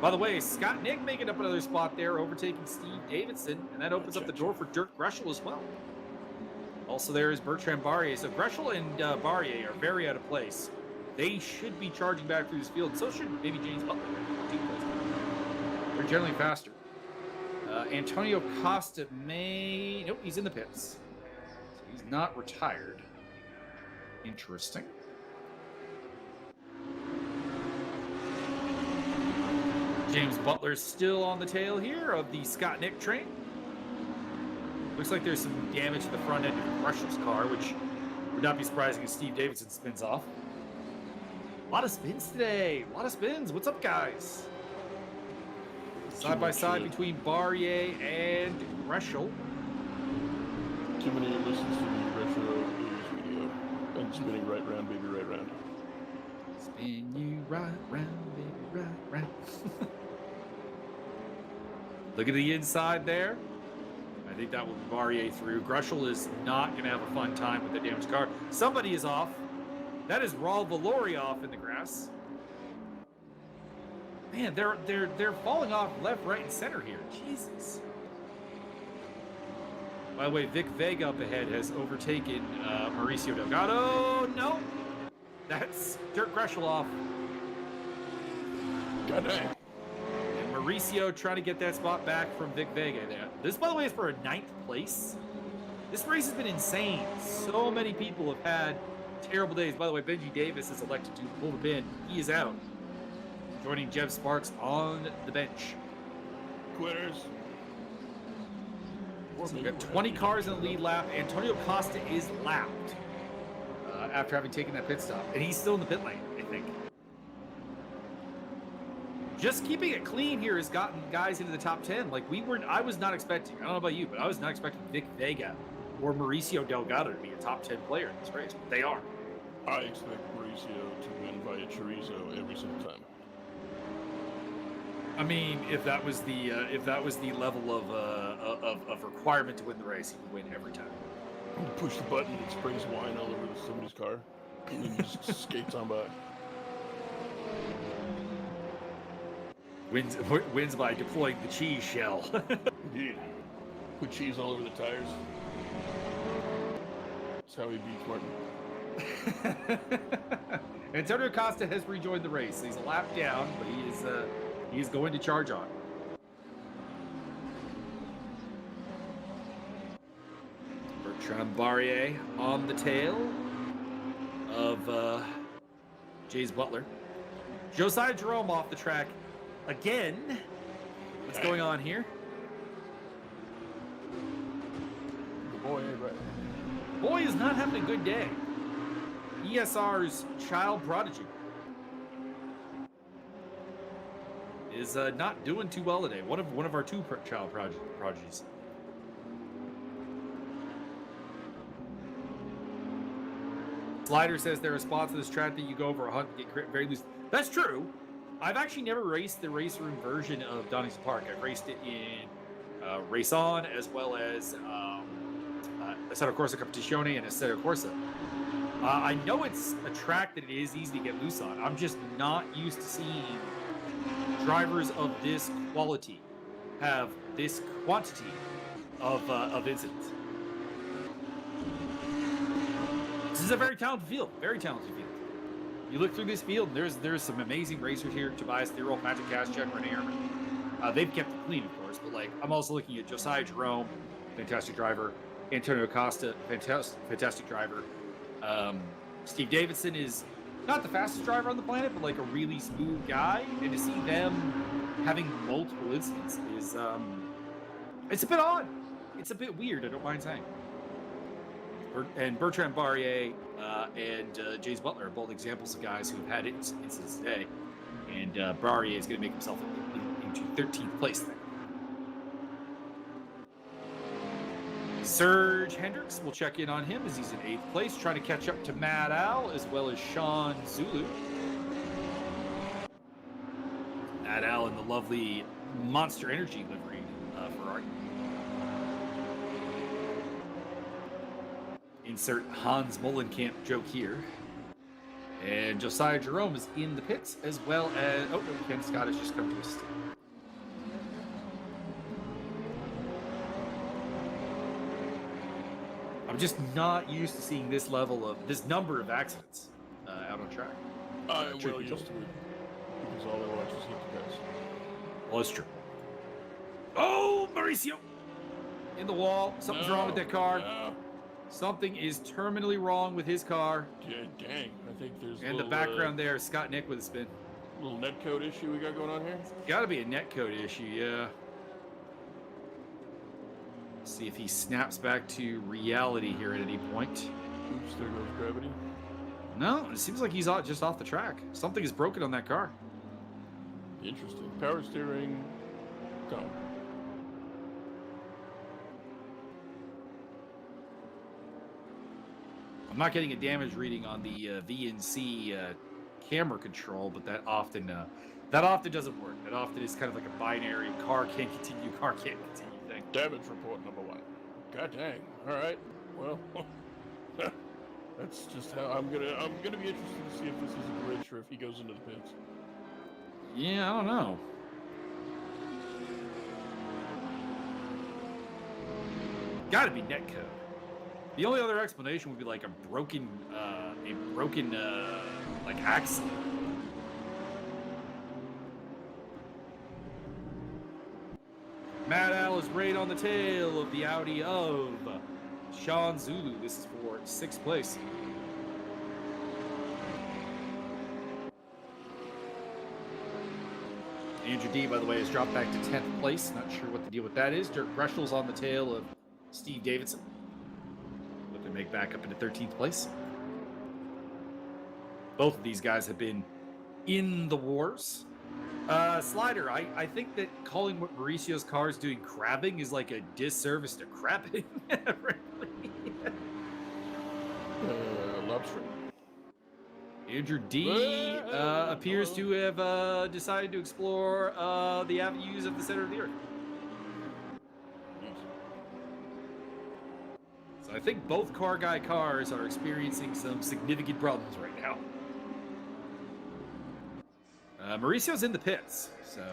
By the way, Scott Nick making up another spot there, overtaking Steve Davidson, and that opens up the door for Dirk Greshel as well. Also, there is Bertrand Barrier. So Greshel and Barrier are very out of place. They should be charging back through this field. So should maybe James Butler. They're generally faster. Antonio Costa may... Nope, he's in the pits. So he's not retired. Interesting. James Butler's still on the tail here of the Scott Nick train. Looks like there's some damage to the front end of Greshel's car, which would not be surprising if Steve Davidson spins off. A lot of spins today. A lot of spins. What's up, guys? Side by side between Barrier and Greshel. Too many listens to the retro 80s video. And spinning right round, baby, right round. Spin you right round, baby, right round. Look at the inside there. I think that will Barrier through. Greshel is not going to have a fun time with the damaged car. Somebody is off. That is Raul Valoria off in the grass. Man, they're falling off left, right, and center here. Jesus. By the way, Vic Vega up ahead has overtaken Mauricio Delgado. No, that's Dirk Gresheloff. God dang. And Mauricio trying to get that spot back from Vic Vega. There. This, by the way, is for a 9th place. This race has been insane. So many people have had terrible days. By the way, Benji Davis is elected to pull the pin. He is out. Joining Jeff Sparks on the bench. Quitters. So we've got 20 cars in the lead lap. Antonio Costa is lapped after having taken that pit stop. And he's still in the pit lane, I think. Just keeping it clean here has gotten guys into the top 10. Like I was not expecting, I don't know about you, but I was not expecting Vic Vega or Mauricio Delgado to be a top 10 player in this race. But they are. I expect Mauricio to win via chorizo every single time. I mean, if that was the level of requirement to win the race, he would win every time. You push the button, it sprays wine all over somebody's car, and then he just skates on by. Wins by deploying the cheese shell. Indeed. Put cheese all over the tires. That's how he beats Martin. Antonio Costa has rejoined the race. He's a lap down, but he is going to charge on. Bertrand Barrier on the tail of James Butler. Josiah Jerome off the track again. What's going on here? The boy, right? Boy is not having a good day. ESR's child prodigy is not doing too well today. One of our two child prodigies. Slider says their response to this track that you go over a hunt and get very loose. That's true. I've actually never raced the race room version of Donington Park. I've raced it in Race On, as well as Assetto Corsa Competizione and Assetto Corsa. I know it's a track that it is easy to get loose on. I'm just not used to seeing drivers of this quality have this quantity of incidents. This is a very talented field. Very talented field. You look through this field, there's some amazing racers here. Tobias Thirol, Magic Kaschek, Renee Ehrman. They've kept it clean, of course, but like I'm also looking at Josiah Jerome, fantastic driver. Antonio Costa, fantastic driver. Steve Davidson is not the fastest driver on the planet, but like a really smooth guy. And to see them having multiple incidents is it's a bit odd. It's a bit weird, I don't mind saying. And Bertrand Barrier and James Butler are both examples of guys who have had incidents today. And Barrier is going to make himself into 13th place there. Serge Hendricks, we'll check in on him as he's in 8th place, trying to catch up to Mad Al as well as Sean Zulu. Mad Al in the lovely Monster Energy livery Ferrari. Insert Hans Molenkamp joke here. And Josiah Jerome is in the pits as well as... Oh, no, Ken Scott has just come to us. I'm just not used to seeing this number of accidents out on track. I'm well used to it because all I watch is Tugas. Well, that's true. Oh, Mauricio! In the wall. Something's wrong with that car. No. Something is terminally wrong with his car. Yeah, dang. I think there's And the background there is Scott Nick with a spin. Little netcode issue we got going on here. Gotta be a netcode issue, yeah. See if he snaps back to reality here at any point. Oops, there goes gravity. No, it seems like he's just off the track. Something is broken on that car. Interesting. Power steering. Gone. I'm not getting a damage reading on the VNC camera control, but that often doesn't work. That often is kind of like a binary car can't continue thing. Damage report number 1. God dang. All right. Well, that's just how I'm gonna be interested to see if this is a glitch or if he goes into the pits. Yeah, I don't know. Got to be netcode. The only other explanation would be like a broken like axle. Mad Al is right on the tail of the Audi of Sean Zulu. This is for 6th place. Andrew D, by the way, has dropped back to 10th place. Not sure what the deal with that is. Dirk Breschel's on the tail of Steve Davidson. Looking to make back up into 13th place. Both of these guys have been in the wars. Slider, I think that calling what Mauricio's car is doing crabbing is like a disservice to crabbing. Lobster. Andrew D appears to have decided to explore the avenues of the center of the earth. So I think both car guy cars are experiencing some significant problems right now. Mauricio's in the pits, so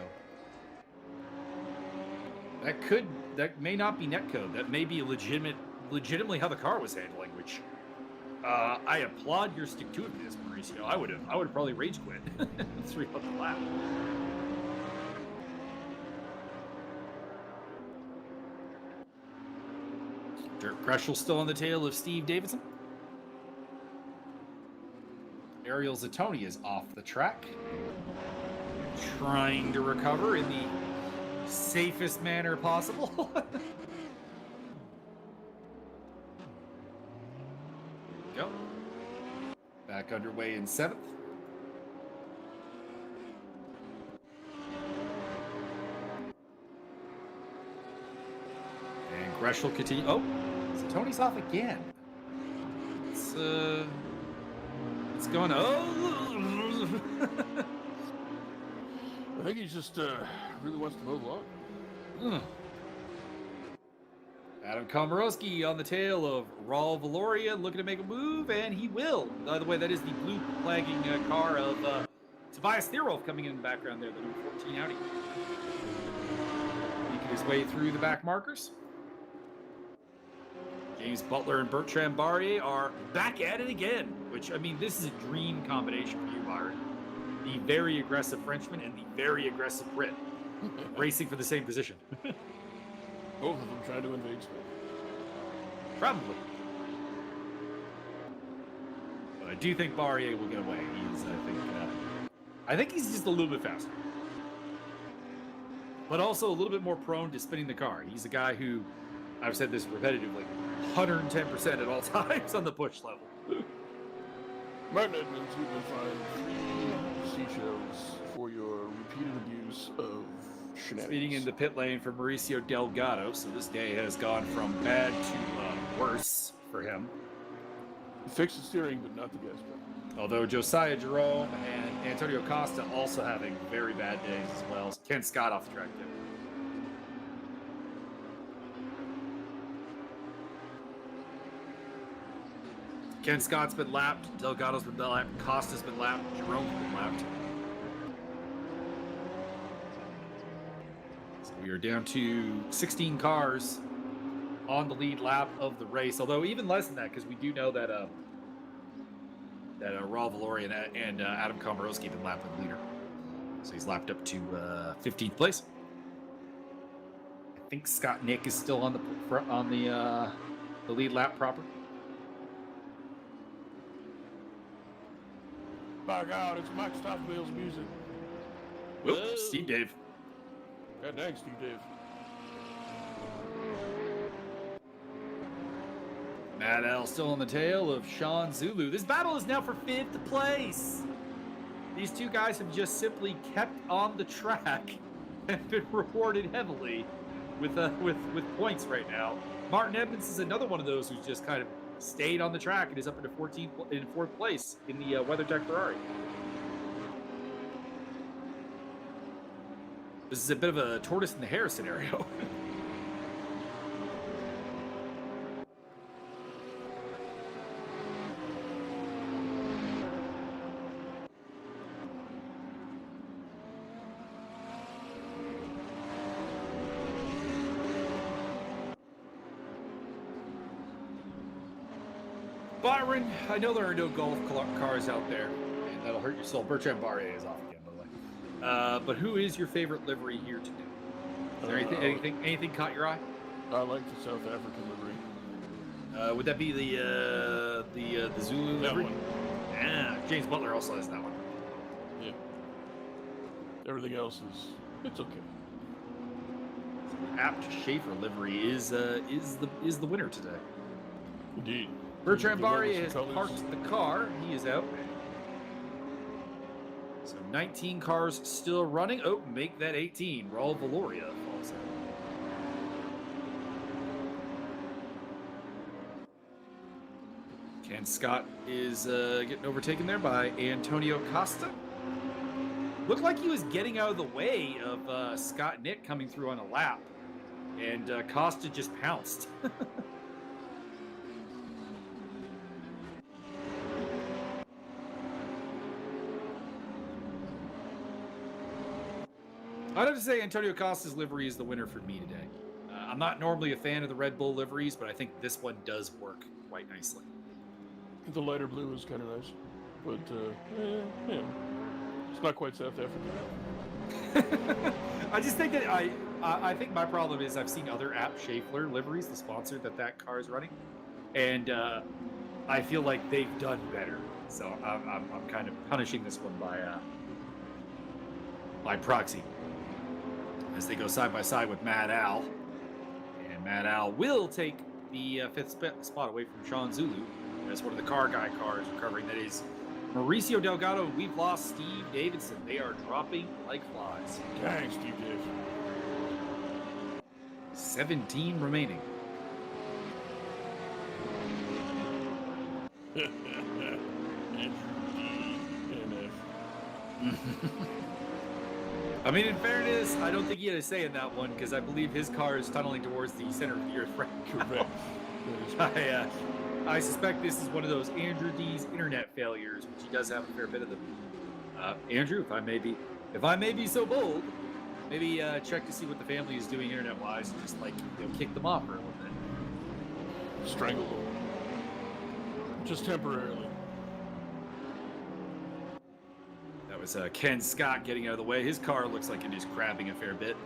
that may not be netcode. That may be legitimately how the car was handling, which I applaud your stick-to-itiveness, Mauricio. I would have probably rage quit 3 on the lap. Dirk Breschel still on the tail of Steve Davidson. Ariel Zatoni is off the track, trying to recover in the safest manner possible. Go. Back underway in 7th. And Breschel continue. Oh, Zatoni's off again. It's going. Oh. I think he just really wants to move along. Adam Komorowski on the tail of Raul Valoria, looking to make a move, and he will. By the way, that is the blue flagging car of Tobias Theerwolf coming in the background there, the number 14 Audi. Making his way through the back markers. James Butler and Bertrand Barrier are back at it again, which, I mean, this is a dream combination for you, Byron. The very aggressive Frenchman and the very aggressive Brit racing for the same position. Both of them trying to invade Spain. Probably. But I do think Barrier will get away. I think he's just a little bit faster. But also a little bit more prone to spinning the car. He's a guy who, I've said this repetitively, 110% at all times on the push level. Martin Edmonds, you've been fined 3 seashells for your repeated abuse of shenanigans. Speeding in the pit lane for Mauricio Delgado, so this day has gone from bad to worse for him. He fixed the steering, but not the gas pedal. Although Josiah Jerome and Antonio Costa also having very bad days as well. Ken Scott off the track too. Ken Scott's been lapped, Delgado's been lapped, Costa's been lapped, Jerome's been lapped. So we are down to 16 cars on the lead lap of the race. Although even less than that, because we do know that Raul Valoria and Adam Komorowski have been lapped with the leader. So he's lapped up to 15th place. I think Scott Nick is still on the lead lap proper. By God, it's Mike Stockdale's music. Whoop, Steve Dave. God dang, Steve Dave. Mad Al still on the tail of Sean Zulu. This battle is now for 5th place. These two guys have just simply kept on the track and been rewarded heavily with points right now. Martin Edmonds is another one of those who's just kind of stayed on the track and is up into 4th place in the WeatherTech Ferrari. This is a bit of a tortoise and the hare scenario. Byron, I know there are no golf cars out there, and that'll hurt your soul. Bertrand Barrier is off again, by the way. But who is your favorite livery here today? Is there anything caught your eye? I like the South African livery. Would that be the Zulu That livery? one. Yeah, James Butler also has that one. Yeah. Everything else it's okay. Apt Schaefer livery is the winner today. Indeed. Bertrand Deliver Barrier some has colors. parked the car. He is out. So 19 cars still running. Oh, make that 18. Raul Valoria falls out. Ken Scott is getting overtaken there by Antonio Costa. Looked like he was getting out of the way of Scott Nick coming through on a lap. And Costa just pounced. I'd have to say Antonio Costa's livery is the winner for me today. I'm not normally a fan of the Red Bull liveries, but I think this one does work quite nicely. The lighter blue is kind of nice, but yeah, it's not quite South African. I just think that I think my problem is I've seen other Apt Schaeffler liveries, the sponsor that car is running, and I feel like they've done better. So I'm kind of punishing this one by proxy, as they go side by side with Mad Al, and Mad Al will take the fifth spot away from Sean Zulu. That's one of the car guy cars recovering. That is Mauricio Delgado. We've lost Steve Davidson. They are dropping like flies. Dang, Steve Dave. 17 remaining. I mean, in fairness, I don't think he had a say in that one because I believe his car is tunneling towards the center of the earth right now. Correct. I suspect this is one of those Andrew D's internet failures, which he does have a fair bit of them. Andrew, if I may be so bold, maybe check to see what the family is doing internet-wise and just kick them off for a little bit. Strangle them. Just temporarily. That was Ken Scott getting out of the way. His car looks like it is crabbing a fair bit.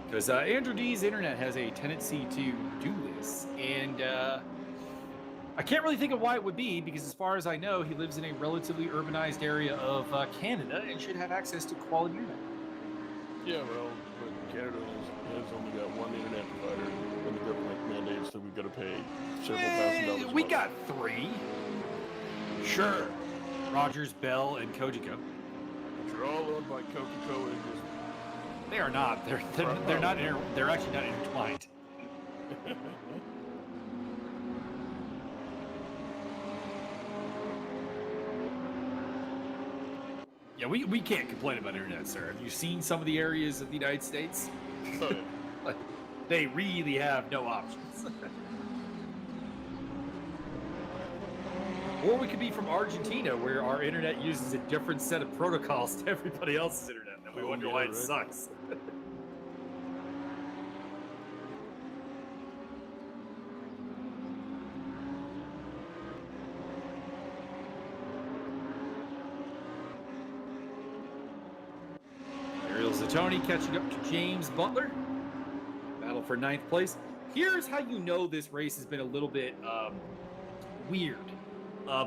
Because Andrew D's internet has a tendency to do this, and I can't really think of why it would be, because as far as I know, he lives in a relatively urbanized area of Canada and should have access to quality internet. Yeah, well, but Canada has only got one internet provider, and the government mandates that we've got to pay several $1,000s. We got 3. Sure. Rogers, Bell, and Cogeco. Which are all owned by Coca-Cola and Disney. They are not. They're not. They're actually not intertwined. Yeah, we can't complain about internet, sir. Have you seen some of the areas of the United States? Oh, yeah. Like, they really have no options. Or we could be from Argentina, where our internet uses a different set of protocols to everybody else's internet, and we wonder why it sucks. Ariel Zatoni catching up to James Butler. Battle for 9th place. Here's how you know this race has been a little bit weird.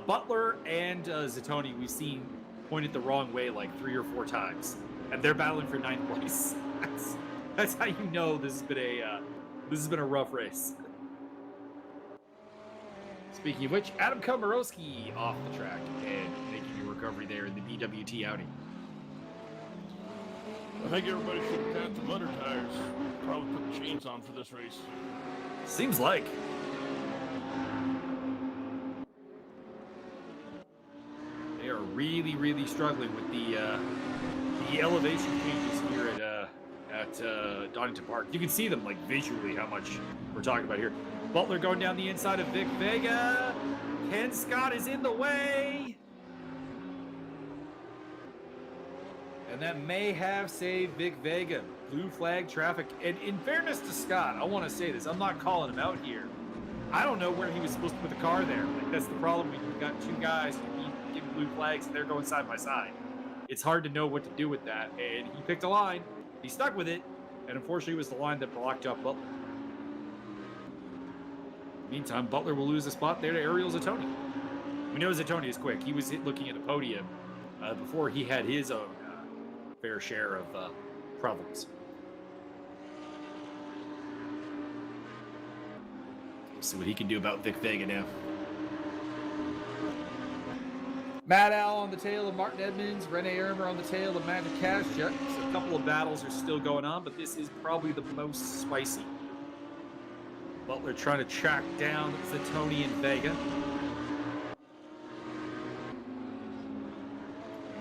Butler and Zatoni we've seen pointed the wrong way like 3 or 4 times, and they're battling for 9th place. That's how you know this has been a rough race. Speaking of which, Adam Komorowski off the track and making a recovery there in the BWT Audi. I think everybody should have got the mudder tires. Probably put the chains on for this race. Seems like. They are really, really struggling with the elevation changes here at Donington Park. You can see them like visually how much we're talking about here. Butler going down the inside of Vic Vega. Ken Scott is in the way. And And that may have saved Vic Vega. Blue flag traffic. And in fairness to Scott, I want to say this. I'm not calling him out here. I don't know where he was supposed to put the car there. Like, that's the problem. We've got two guys giving blue flags, and they're going side by side. It's hard to know what to do with that. And he picked a line. He stuck with it. And unfortunately, it was the line that blocked up Butler. Meantime, Butler will lose a spot there to Ariel Zatoni. We know Zatoni is quick. He was looking at the podium before he had his own fair share of problems. We'll see what he can do about Vic Vega now. Matt Al on the tail of Martin Edmonds, Rene Ermer on the tail of Magic Kaschuk. So a couple of battles are still going on, but this is probably the most spicy. Butler trying to track down Zatoni and Vega.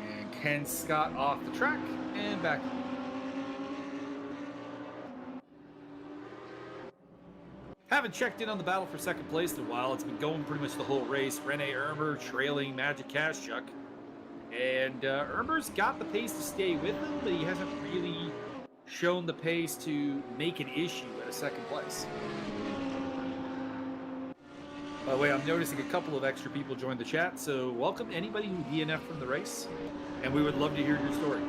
And Ken Scott off the track and back. Haven't checked in on the battle for second place in a while. It's been going pretty much the whole race. Rene Ermer trailing Magic Kaschuk. And Ermer's got the pace to stay with him, but he hasn't really shown the pace to make an issue at a second place. By the way, I'm noticing a couple of extra people joined the chat, so welcome anybody who DNF'd from the race, and we would love to hear your story.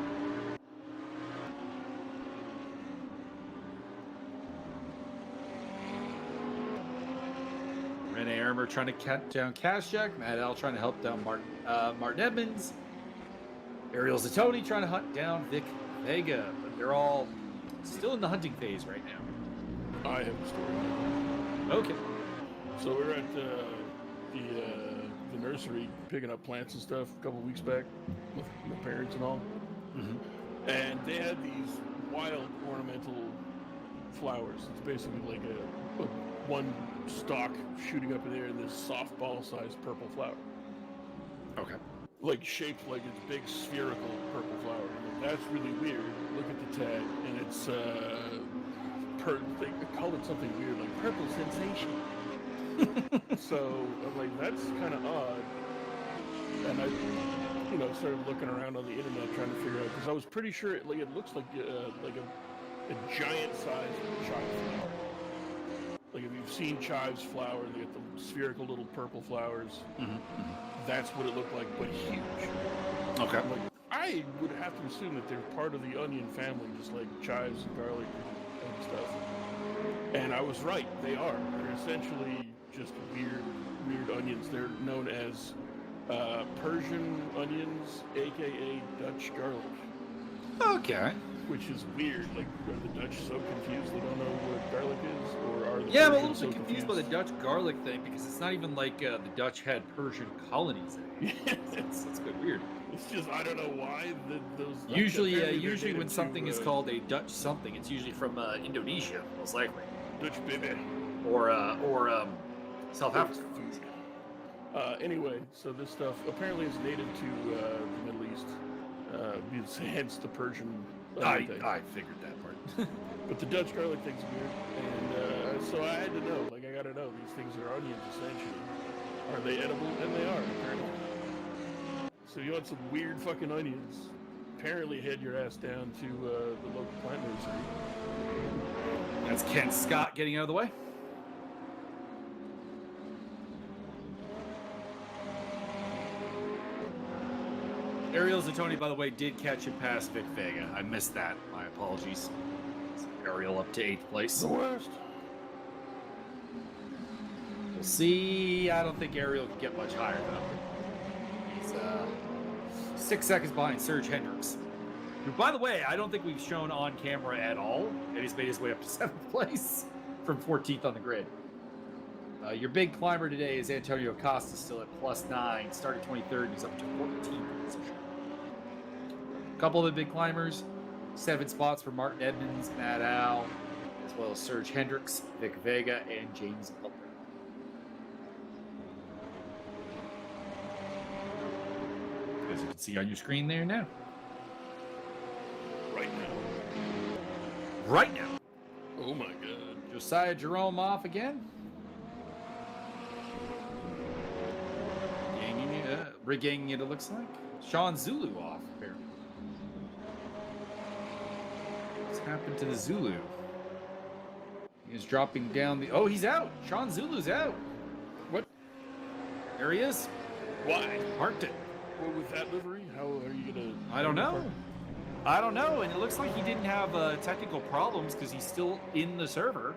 Rene Ermer trying to cut down Kaschuk, Matt Al trying to help down Martin Edmonds, Ariel Zatoni trying to hunt down Vic Vega, but they're all still in the hunting phase right now. I have a story. Okay. So we were at the nursery picking up plants and stuff a couple weeks back with my parents and all. Mm-hmm. And they had these wild ornamental flowers. It's basically like a one stalk shooting up in the air and this softball-sized purple flower. Okay. Like shaped like it's big spherical purple flower. I'm like, that's really weird. Look at the tag, and it's they called it something weird like purple sensation. So I'm like, that's kind of odd. And I, started looking around on the internet trying to figure out, because I was pretty sure it looks like a giant-sized chive flower. Like if you've seen chives flower, they get the spherical little purple flowers. Mm-hmm. That's what it looked like, but huge. Okay. I'm like, I would have to assume that they're part of the onion family, just like chives and garlic and stuff. And I was right, they are. They're essentially just weird onions. They're known as Persian onions, aka Dutch garlic. Okay. Which is weird. Like, are the Dutch so confused they don't know what garlic is, or are the I'm a Persians little bit confused by the Dutch garlic thing, because it's not even like the Dutch had Persian colonies in it. It's a bit weird. It's just, I don't know why those. Usually when something is called a Dutch something, it's usually from Indonesia, most likely. Dutch baby. Or South Africa. Anyway, so this stuff apparently is native to the Middle East. Hence the Persian thing. I figured that part. But the Dutch garlic thing's weird, and so I had to know. Like, I gotta know, these things are onions essentially. Are they edible? And they are, apparently. So you want some weird fucking onions? Apparently head your ass down to the local plant nursery. That's Ken Scott getting out of the way. Ariel Zatoni, by the way, did catch him past Vic Vega. I missed that. My apologies. Ariel up to 8th place. The worst. We'll see. I don't think Ariel can get much higher, though. He's 6 seconds behind Serge Hendricks, who, by the way, I don't think we've shown on camera at all, and he's made his way up to 7th place from 14th on the grid. Your big climber today is Antonio Costa, still at +9. Started 23rd, and he's up to 14th position. A couple of the big climbers, 7 spots for Martin Edmonds, Matt Al, as well as Serge Hendricks, Vic Vega, and James Butler. As you can see on your screen there now. Right now. Right now. Oh my god. Josiah Jerome off again. Regaining it, it looks like. Sean Zulu off, apparently. What's happened to the Zulu? He's dropping down the... Oh, he's out. Sean Zulu's out. What? There he is. Why? Parked it. Well, with that livery, how are you gonna? I don't know. I don't know. And it looks like he didn't have technical problems because he's still in the server.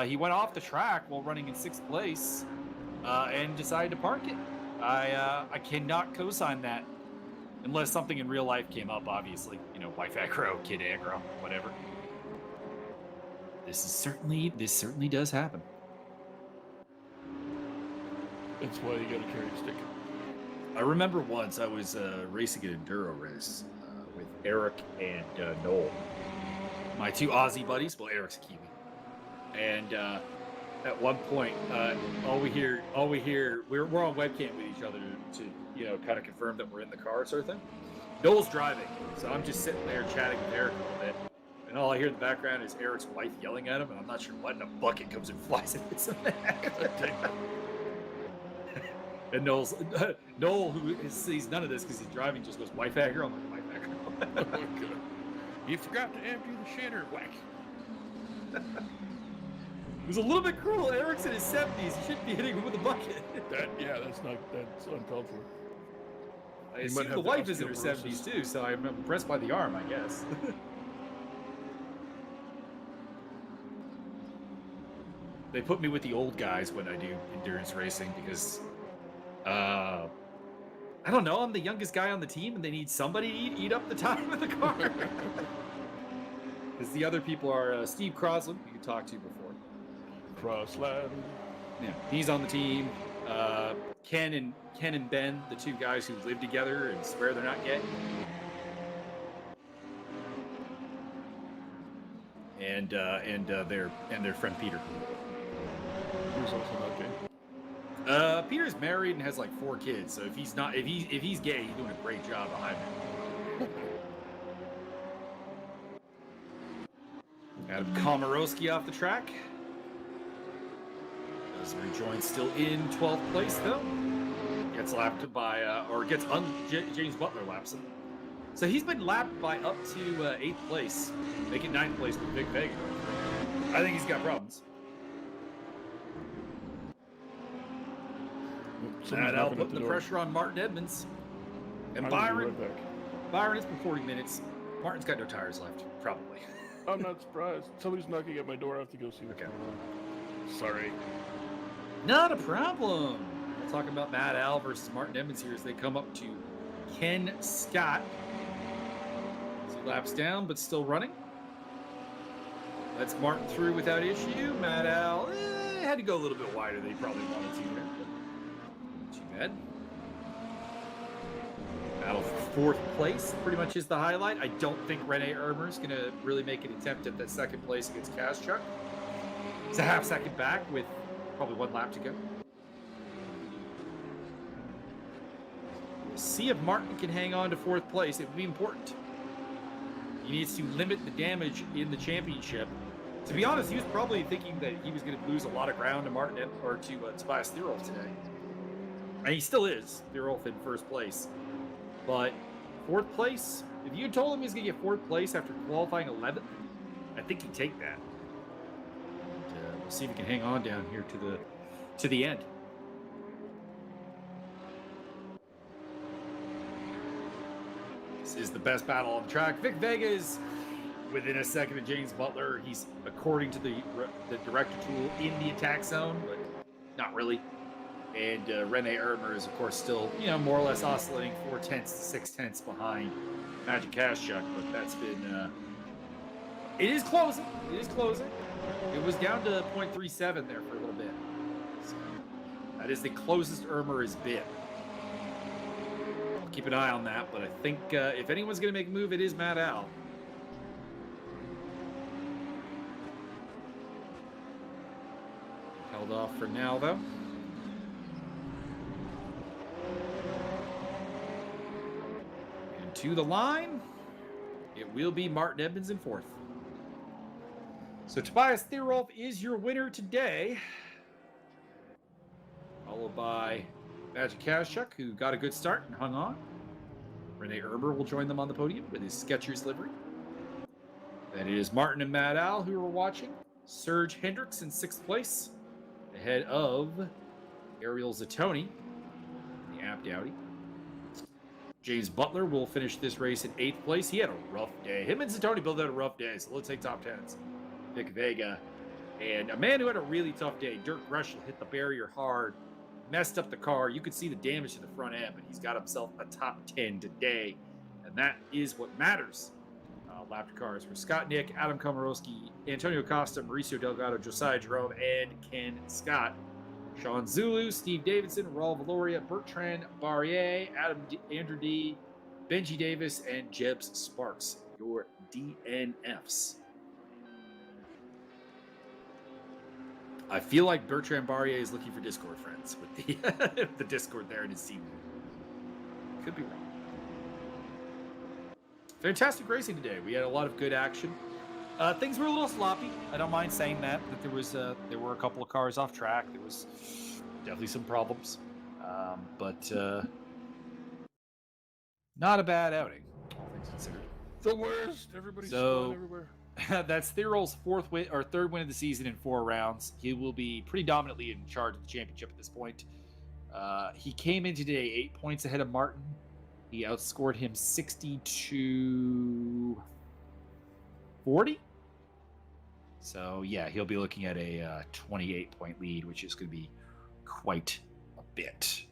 He went off the track while running in 6th place and decided to park it. I cannot co-sign that unless something in real life came up, obviously. You know, wife aggro, kid aggro, whatever. This certainly does happen. That's why you gotta carry a stick. I remember once I was racing an enduro race with Eric and Noel, my two Aussie buddies. Well, Eric's a Kiwi, and at one point, all we hear, we're on webcam with each other to kind of confirm that we're in the car, sort of thing. Noel's driving, so I'm just sitting there chatting with Eric a little bit, and all I hear in the background is Eric's wife yelling at him, and I'm not sure what, and a bucket comes and flies and hits him in the head. And Noel, who sees none of this because he's driving, just goes, wife aggro. I'm like, wife aggro. Oh my God. You forgot to empty the shitter. Whack. It was a little bit cruel. Eric's in his 70s. You shouldn't be hitting him with a bucket. That's uncalled for. I assume the wife is in her 70s too, so I'm impressed by the arm, I guess. They put me with the old guys when I do endurance racing because... I don't know. I'm the youngest guy on the team, and they need somebody to eat up the time of the car. Because the other people are Steve Crosland, who you talked to before. Crossland. Yeah, he's on the team. Ken and Ben, the two guys who live together and swear they're not gay. And their friend Peter. Who's also not gay. Peter's married and has like 4 kids, so if he's gay, he's doing a great job behind him. Adam Komorowski off the track. Does rejoin still in 12th place though. Gets lapped by James Butler laps him. So he's been lapped by up to 8th place, making 9th place with Big Vega. I think he's got problems. That'll put the pressure on Martin Edmonds. And Byron it's been 40 minutes. Martin's got no tires left, probably. I'm not surprised. Somebody's knocking at my door. I have to go see what's going on. Sorry. Not a problem. We're talking about Matt Al versus Martin Edmonds here as they come up to Ken Scott. As he laps down, but still running. Lets Martin through without issue. Matt Al had to go a little bit wider than he probably wanted to there. Too bad. Battle for 4th place pretty much is the highlight. I don't think Rene Ermer's going to really make an attempt at that 2nd place against Kaschuk. He's a half second back with probably 1 lap to go. We'll see if Martin can hang on to 4th place. It would be important. He needs to limit the damage in the championship. To be honest, he was probably thinking that he was going to lose a lot of ground to Martin or to Tobias Thierolf today. And he still is. Thierolf in 1st place. But 4th place, if you told him he was going to get 4th place after qualifying 11th, I think he'd take that. And, we'll see if he can hang on down here to the end. This is the best battle on the track. Vic Vega is within a second of James Butler. He's according to the director tool in the attack zone, but not really. And Rene Ermer is, of course, still, more or less oscillating 4/10 to 6/10 behind Magic Kaschuk. But that's been, it is closing. It is closing. It was down to 0.37 there for a little bit. So that is the closest Ermer has been. I'll keep an eye on that, but I think if anyone's going to make a move, it is Matt Al. Held off for now, though. To the line, it will be Martin Edmonds in 4th. So Tobias Thierolf is your winner today, followed by Magic Kaschuk, who got a good start and hung on. Rene Ermer will join them on the podium with his Skechers livery. Then it is Martin and Matt Al who are watching. Serge Hendricks in 6th place, ahead of Ariel Zatoni in the Apt Audi. James Butler will finish this race in 8th place. He had a rough day. Him and Zatoni both had a rough day, so let's take top 10s. Vic Vega. And a man who had a really tough day, Dirk Rushel, hit the barrier hard, messed up the car. You could see the damage to the front end, but he's got himself a top 10 today, and that is what matters. Lap cars for Scott Nick, Adam Komorowski, Antonio Costa, Mauricio Delgado, Josiah Jerome, and Ken Scott. Sean Zulu, Steve Davidson, Raul Valoria, Bertrand Barrier, Andrew D, Benji Davis, and Jebs Sparks, your DNFs. I feel like Bertrand Barrier is looking for Discord friends with the the Discord there in his team. Could be wrong. Fantastic racing today. We had a lot of good action. Things were a little sloppy. I don't mind saying that there were a couple of cars off track. There was definitely some problems, but not a bad outing, all things considered. The worst. Everybody's flying everywhere. That's Thirol's third win of the season in 4 rounds. He will be pretty dominantly in charge of the championship at this point. He came in today 8 points ahead of Martin. He outscored him 60-40. So, yeah, he'll be looking at a 28-point lead, which is going to be quite a bit.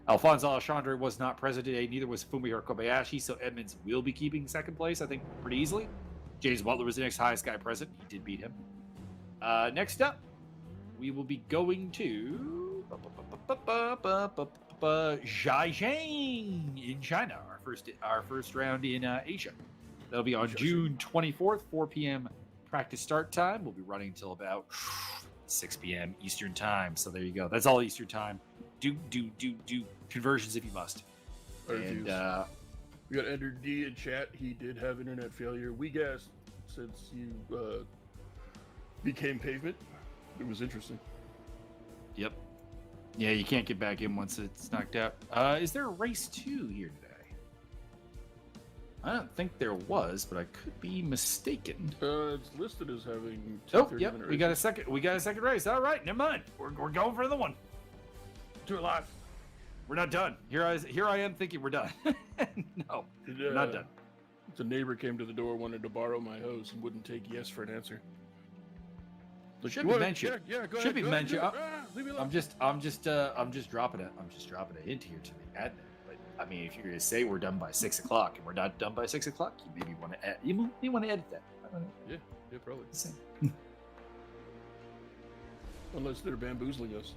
Alfonso Alexandre was not present today. Neither was Fumihiro Kobayashi, so Edmonds will be keeping 2nd place, I think, pretty easily. James Butler was the next highest guy present. He did beat him. Next up, we will be going to Zhejiang in China, our first round in Asia. That'll be on June 24th, 4 p.m. practice start time. We'll be running until about 6 p.m. Eastern time. So there you go. That's all Eastern time. Do conversions if you must. And we got Ender D in chat. He did have internet failure. We guessed since you became Pavement. It was interesting. Yep. Yeah, you can't get back in once it's knocked out. Is there a race 2 here today? I don't think there was, but I could be mistaken. It's listed as having. Yep. We got a second race. All right, never mind. We're going for another one. Do it live. We're not done. Here I am thinking we're done. No, we're not done. The neighbor came to the door, wanted to borrow my hose, and wouldn't take yes for an answer. Like, should be mentioned. Yeah, go should ahead. be mentioned. Leave me alone. I'm just dropping a hint here to the admin. But I mean, if you're gonna say we're done by 6 o'clock and we're not done by 6 o'clock, you maybe want to edit that. I don't know. Yeah, probably. Same. Unless they're bamboozling us.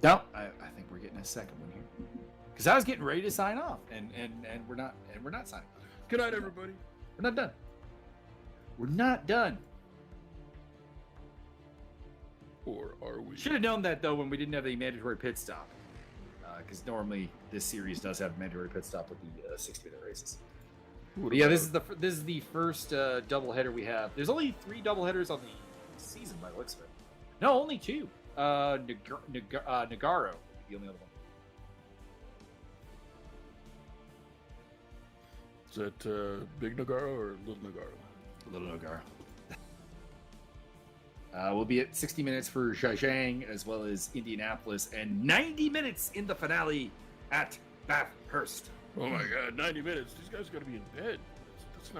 No, I think we're getting a second one here. Because I was getting ready to sign off, and we're not signing off. Good night, everybody. We're not done. We're not done. Or are we? Should have known that though when we didn't have the mandatory pit stop, because normally this series does have a mandatory pit stop with the 60-minute races. But yeah, this is the first doubleheader we have. There's only 3 doubleheaders on the season by the looks of it. No, only 2. Nagaro would be the only other one. Is that Big Nagaro or Little Nagaro? Little Nagaro. We'll be at 60 minutes for Zhejiang as well as Indianapolis, and 90 minutes in the finale at Bathurst. Oh my God, 90 minutes! These guys got to be in bed. That's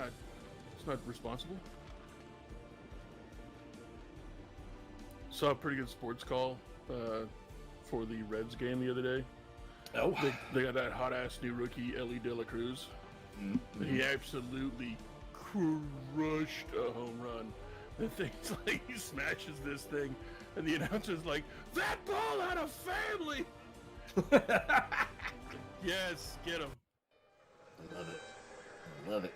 not responsible. Saw a pretty good sports call for the Reds game the other day. Oh, they got that hot ass new rookie Ellie De La Cruz. Mm-hmm. He absolutely crushed a home run. The thing's like he smashes this thing, and the announcer's like, "That ball had a family." Yes, get him. I love it. I love it.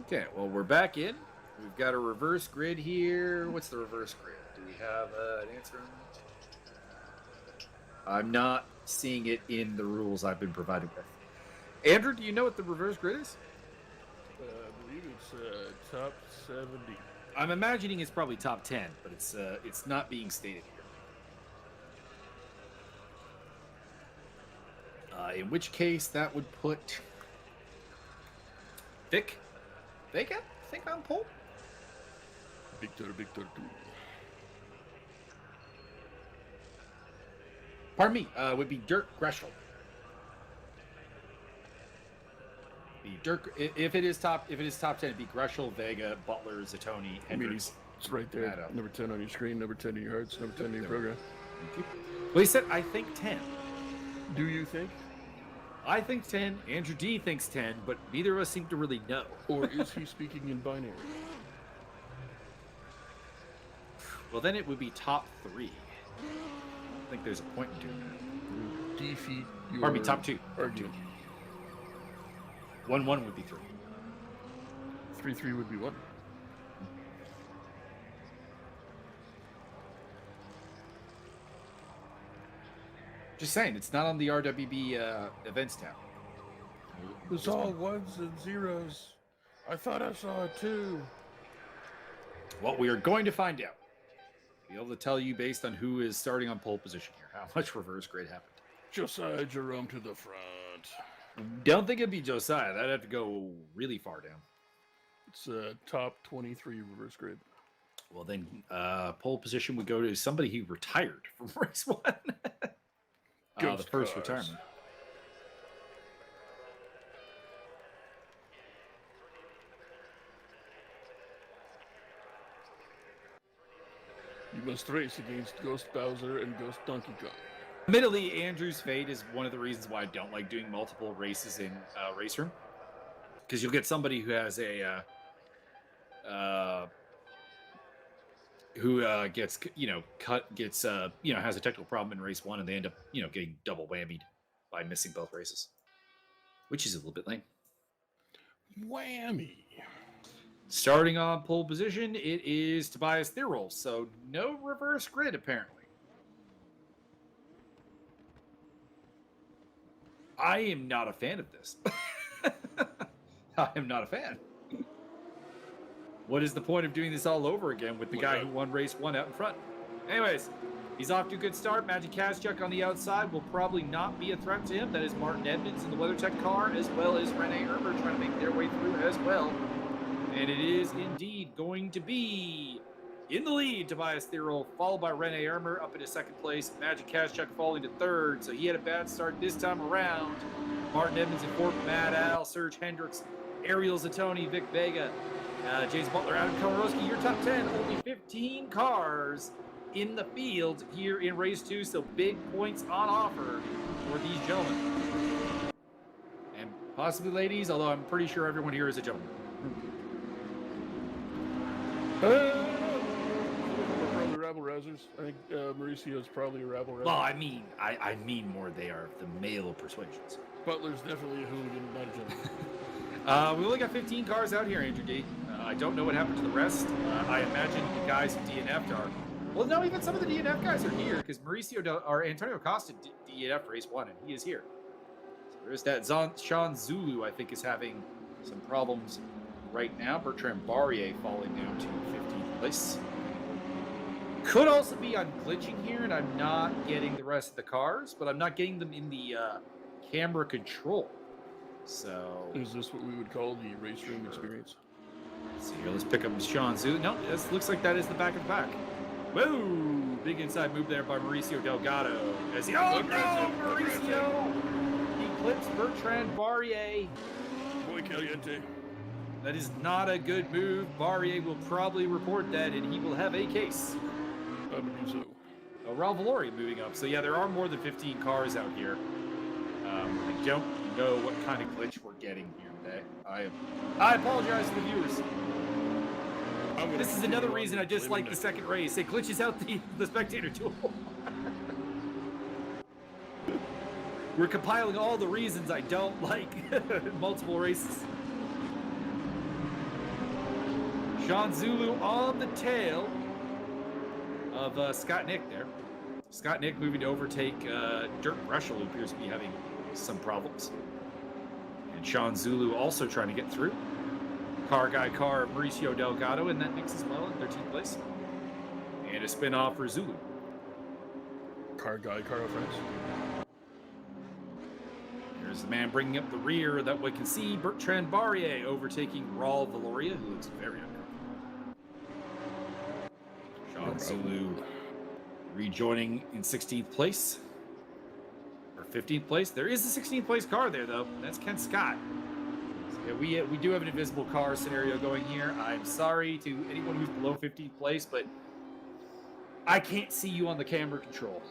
Okay, well, we're back in. We've got a reverse grid here. What's the reverse grid? Do we have an answer on that? I'm not seeing it in the rules I've been provided with. Andrew, do you know what the reverse grid is? I believe it's top 70. I'm imagining it's probably top 10, but it's not being stated here. In which case, that would put Vega, I think, on pole. Victor. Pardon me. Would be Dirk Greshel. If it is top 10, it'd be Greshel, Vega, Butler, Zatoni, Hendricks. It's right there. Maddow. Number 10 on your screen, number 10 in your hearts, number 10 in your program. Well, he said, I think 10. Do you think? I think 10. Andrew D thinks 10, but neither of us seem to really know. Or is he speaking in binary? Well, then it would be top 3. I think there's a point in doing that. Defeat your... Pardon me, top 2. Argument. 1-1 would be 3. 3-3 would be what? Just saying, it's not on the RWB events tab. It's all ones and zeros. I thought I saw a 2. Well, we are going to find out. Be able to tell you based on who is starting on pole position here, how much reverse grade happened. Josiah Jerome to the front. Don't think it'd be Josiah. That'd have to go really far down. It's top 23 reverse grade. Well, then pole position would go to somebody who retired from race 1. The first cars. retirement. You must race against Ghost Bowser and Ghost Donkey Kong. Admittedly, Andrew's fate is one of the reasons why I don't like doing multiple races in race room, because you'll get somebody who has a gets has a technical problem in race 1, and they end up getting double whammied by missing both races, which is a little bit lame. Whammy. Starting on pole position, it is Tobias Thirol, so no reverse grid apparently. I am not a fan of this. I am not a fan. What is the point of doing this all over again with the guy who won race 1 out in front? Anyways, he's off to a good start. Magic Kazchuk on the outside will probably not be a threat to him. That is Martin Edmonds in the WeatherTech car, as well as Rene Ermer trying to make their way through as well. And it is indeed going to be in the lead, Tobias Thirol, followed by Rene Ermer up into second place. Magic Kazchuk falling to third, so he had a bad start this time around. Martin Edmonds in fourth, Matt Al, Serge Hendricks, Ariel Zatoni, Vic Vega, James Butler, Adam Komarowski, your top 10. Only 15 cars in the field here in race 2, so big points on offer for these gentlemen. And possibly ladies, although I'm pretty sure everyone here is a gentleman. We're probably rabble-rousers. I think Mauricio's probably a rabble-rouser. Well, I mean more they are the male persuasions. Butler's definitely a hooligan, not a gentleman. We only got 15 cars out here, Andrew D. I don't know what happened to the rest. I imagine the guys who DNF'd are... Well, no, even some of the DNF guys are here, because Antonio Costa DNF race 1, and he is here. So there's that. Sean Zulu, I think, is having some problems right now. Bertrand Barrier falling down to 15th place. Could also be I'm glitching here, and I'm not getting the rest of the cars, but I'm not getting them in the camera control. So is this what we would call the race room experience? Let's see here. Let's pick up Sean Zulu. No, this looks like that is the back of the pack. Whoa! Big inside move there by Mauricio Delgado. As he, oh no, Mauricio! He clips Bertrand Barrier. Boy Caliente. That is not a good move. Barrier will probably report that, and he will have a case. I believe so. Ralph Valori moving up. So yeah, there are more than 15 cars out here. I don't know what kind of glitch we're getting here today. I apologize to the viewers. This is another reason I dislike the second race. It glitches out the spectator tool. We're compiling all the reasons I don't like multiple races. Sean Zulu on the tail of Scott Nick there. Scott Nick moving to overtake Dirk Greshel, who appears to be having some problems. And Sean Zulu also trying to get through. Car Guy car Mauricio Delgado in that mix as well in 13th place. And a spin-off for Zulu. Car guy, Carl France. There's the man bringing up the rear that we can see Bertrand Barrier overtaking Raul Valoria, who looks very uncomfortable. Sean Zulu rejoining in 16th place. Or 15th place. There is a 16th place car there, though. That's Ken Scott. So yeah, we do have an invisible car scenario going here. I'm sorry to anyone who's below 15th place, but I can't see you on the camera control.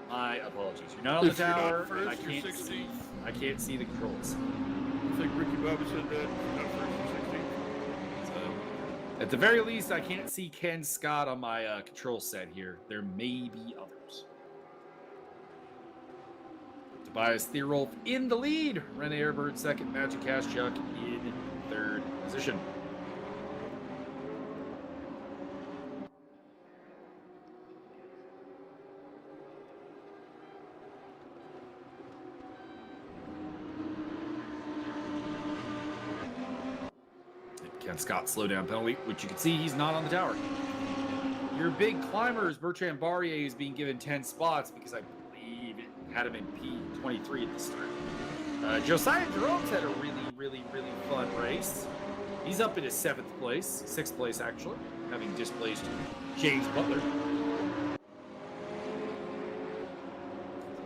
My apologies. You're not on the If you're not tower. first, I you're can't 16th. see. I can't see the controls. I think Ricky Bobby said that. Not first or 16th. So, at the very least, I can't see Ken Scott on my control set here. There may be others. Tobias Theerolf in the lead. Rene Airbird second. Magic Kashchuk in third position. Ken Scott slowdown penalty, which you can see he's not on the tower. Your big climbers, Bertrand Barrier, is being given 10 spots because I believe it had him in P23 at the start. Josiah Jerome's had a really fun race. He's up in his 7th place, 6th place actually, having displaced James Butler.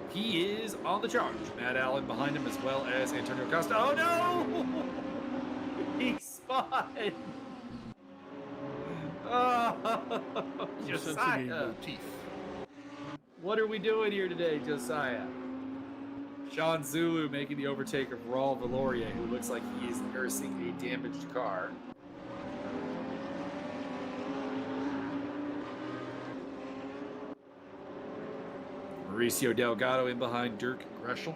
He is on the charge. Matt Allen behind him as well as Antonio Costa. Oh no! He spotted. Oh, Josiah. Motif. What are we doing here today, Josiah? Sean Zulu making the overtake of Raul Valoria, who looks like he is nursing a damaged car. Mauricio Delgado in behind Dirk Greschel.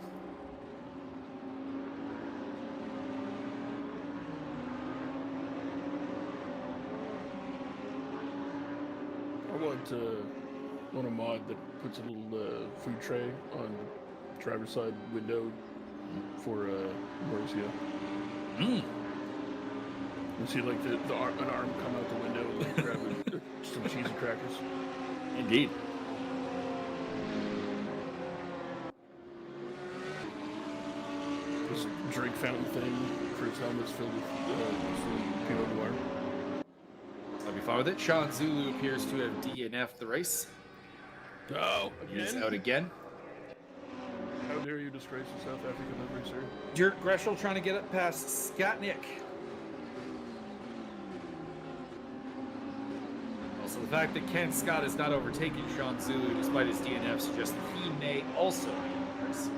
Want a mod that puts a little food tray on the driver's side window for Mauricio. Mm. You see like an arm come out the window and like, grab some cheese and crackers. Indeed. This drink fountain thing for his helmet's filled with Pinot Noir. I'll be fine with it. Sean Zulu appears to have DNF'd the race. Oh, He's again? out again. How dare you disgrace the South African livery, sir? Dirk Greschel trying to get up past Skatnik. Also, the fact that Ken Scott has not overtaken Sean Zulu despite his DNF suggests that he may also be in the race.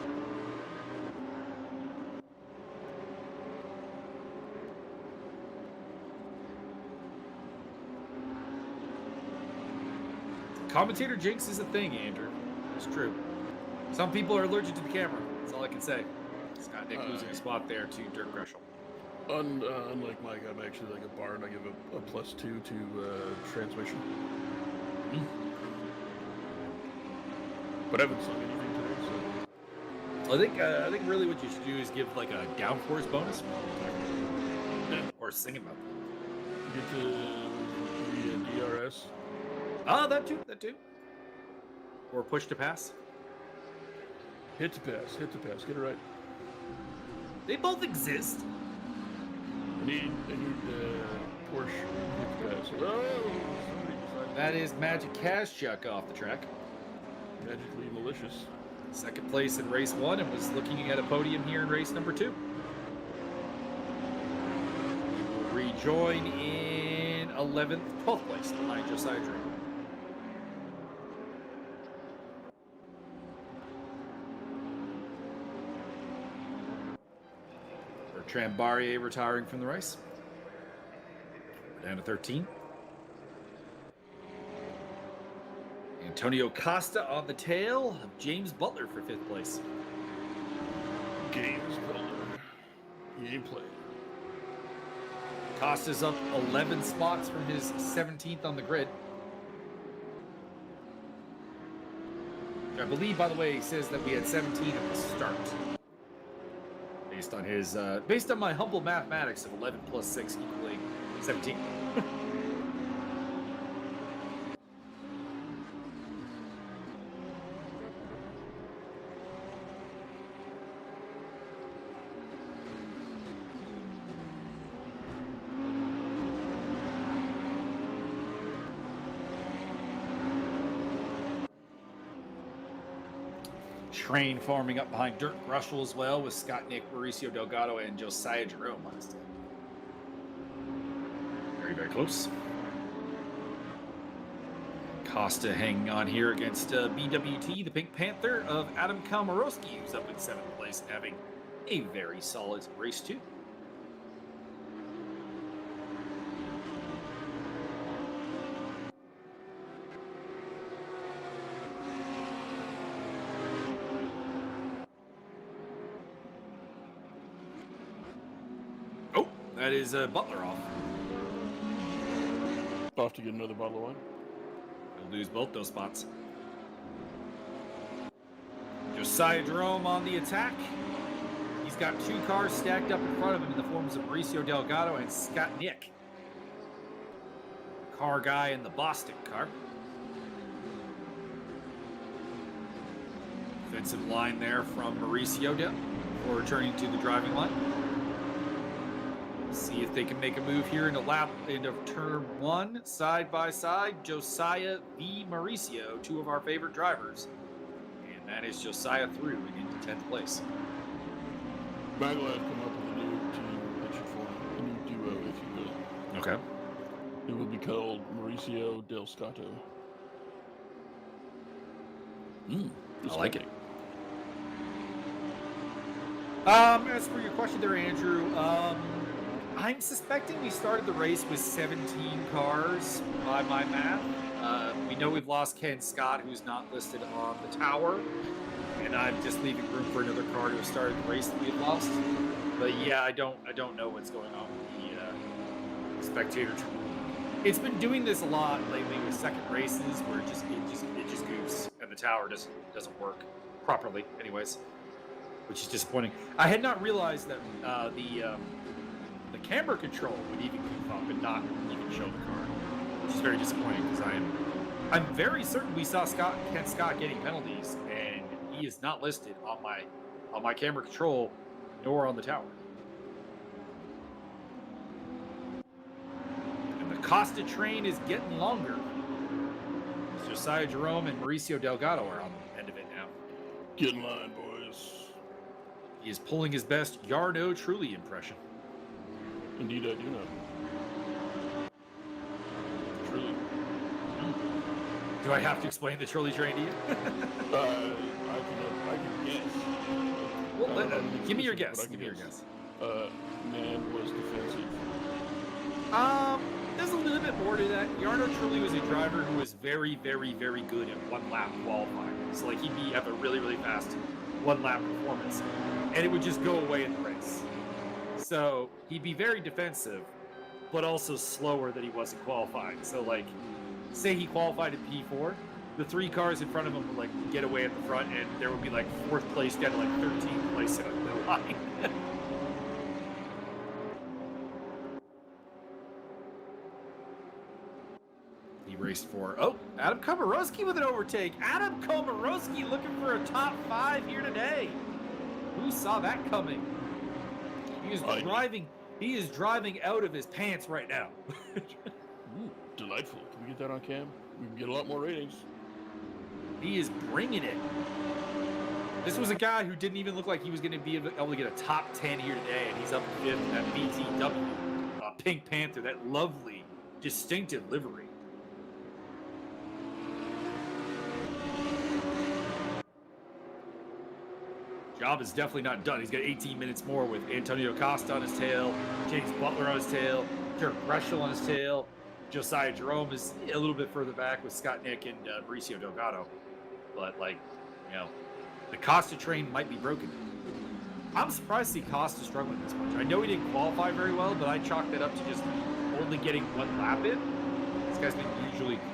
Commentator jinx is a thing, Andrew. It's true. Some people are allergic to the camera. That's all I can say. Scott Nick losing a spot there to Dirk Greschel. Unlike Mike, I'm actually like a bard. I give a +2 to transmission. Mm-hmm. But I haven't sung anything today, so. I think really what you should do is give like a downforce bonus, or sing about it. Get the DRS. Ah, that too. Or push to pass. Hit to pass. Get it right. They both exist. I need Porsche hit to pass. Oh, somebody decided That is Magic Kashchuk off the track. magically malicious. Second place in race 1 and was looking at a podium here in race number 2. We will rejoin in 11th, 12th place behind Josiah Dream. Bertrand Barrier retiring from the race. We're down to 13. Antonio Costa on the tail of James Butler for 5th place. Games builder. He ain't playing. Costa's up 11 spots from his 17th on the grid. I believe, by the way, he says that we had 17 at the start. Based on his, based on my humble mathematics of 11 plus 6 equaling 17. Train forming up behind Dirk Russell as well, with Scott Nick, Mauricio Delgado, and Josiah Jerome on his team. Very, very close. Costa hanging on here against BWT, the Pink Panther of Adam Kalmarowski, who's up in 7th place and having a very solid race too. Oh, that is Butler off. Off to get another bottle of wine. We'll lose both those spots. Josiah Jerome on the attack. He's got 2 cars stacked up in front of him in the forms of Mauricio Delgado and Scott Nick. Car guy in the Boston car. Defensive line there from Mauricio before returning to the driving line. See if they can make a move here into turn 1, side by side. Josiah v. Mauricio, 2 of our favorite drivers. And that is Josiah through and into 10th place. Bagwell have come up with a new team that should form a new duo, if you will. Okay. It will be called Mauricio Del Scotto. I like it. As for your question there, Andrew, I'm suspecting we started the race with 17 cars by my math. We know we've lost Ken Scott, who's not listed on the tower, and I'm just leaving room for another car to have started the race that we had lost. But yeah, I don't know what's going on with the spectator. It's been doing this a lot lately with second races where it just goofs and the tower doesn't work properly, anyways, which is disappointing. I had not realized that the camera control would even goof up and not even show the car, which is very disappointing because I'm very certain we saw Ken Scott getting penalties, and he is not listed on my camera control nor on the tower. And the Costa train is getting longer. Josiah Jerome and Mauricio Delgado are on the end of it now. Get in line, boys. He is pulling his best Yarno Truly impression. Indeed, I do know. Truly. Do I have to explain the trolley train to you? I can guess. Well, give me your guess. Give me your guess. Man was defensive. There's a little bit more to that. Yarno Truly was a driver who was very, very, very good at one-lap qualifying. So, like, he'd have a really, really fast one-lap performance, and it would just go away in the race. So he'd be very defensive, but also slower than he was in qualifying. So, like, say he qualified in P4, the 3 cars in front of him would, like, get away at the front, and there would be, like, 4th place down to, like, 13th place in the line. He raced for, Adam Komorowski with an overtake. Adam Komorowski looking for a top 5 here today. Who saw that coming? He is driving out of his pants right now. Ooh, delightful. Can we get that on cam? We can get a lot more ratings. He is bringing it. This was a guy who didn't even look like he was going to be able to get a top 10 here today, and he's up 5th in that BTW Pink Panther, that lovely, distinctive livery. Job is definitely not done. He's got 18 minutes more with Antonio Costa on his tail, James Butler on his tail, Dirk Russell on his tail. Josiah Jerome is a little bit further back with Scott Nick and Mauricio Delgado. But, like, you know, the Costa train might be broken. I'm surprised to see Costa struggling this much. I know he didn't qualify very well, but I chalked that up to just only getting 1 lap in. This guy's been usually has been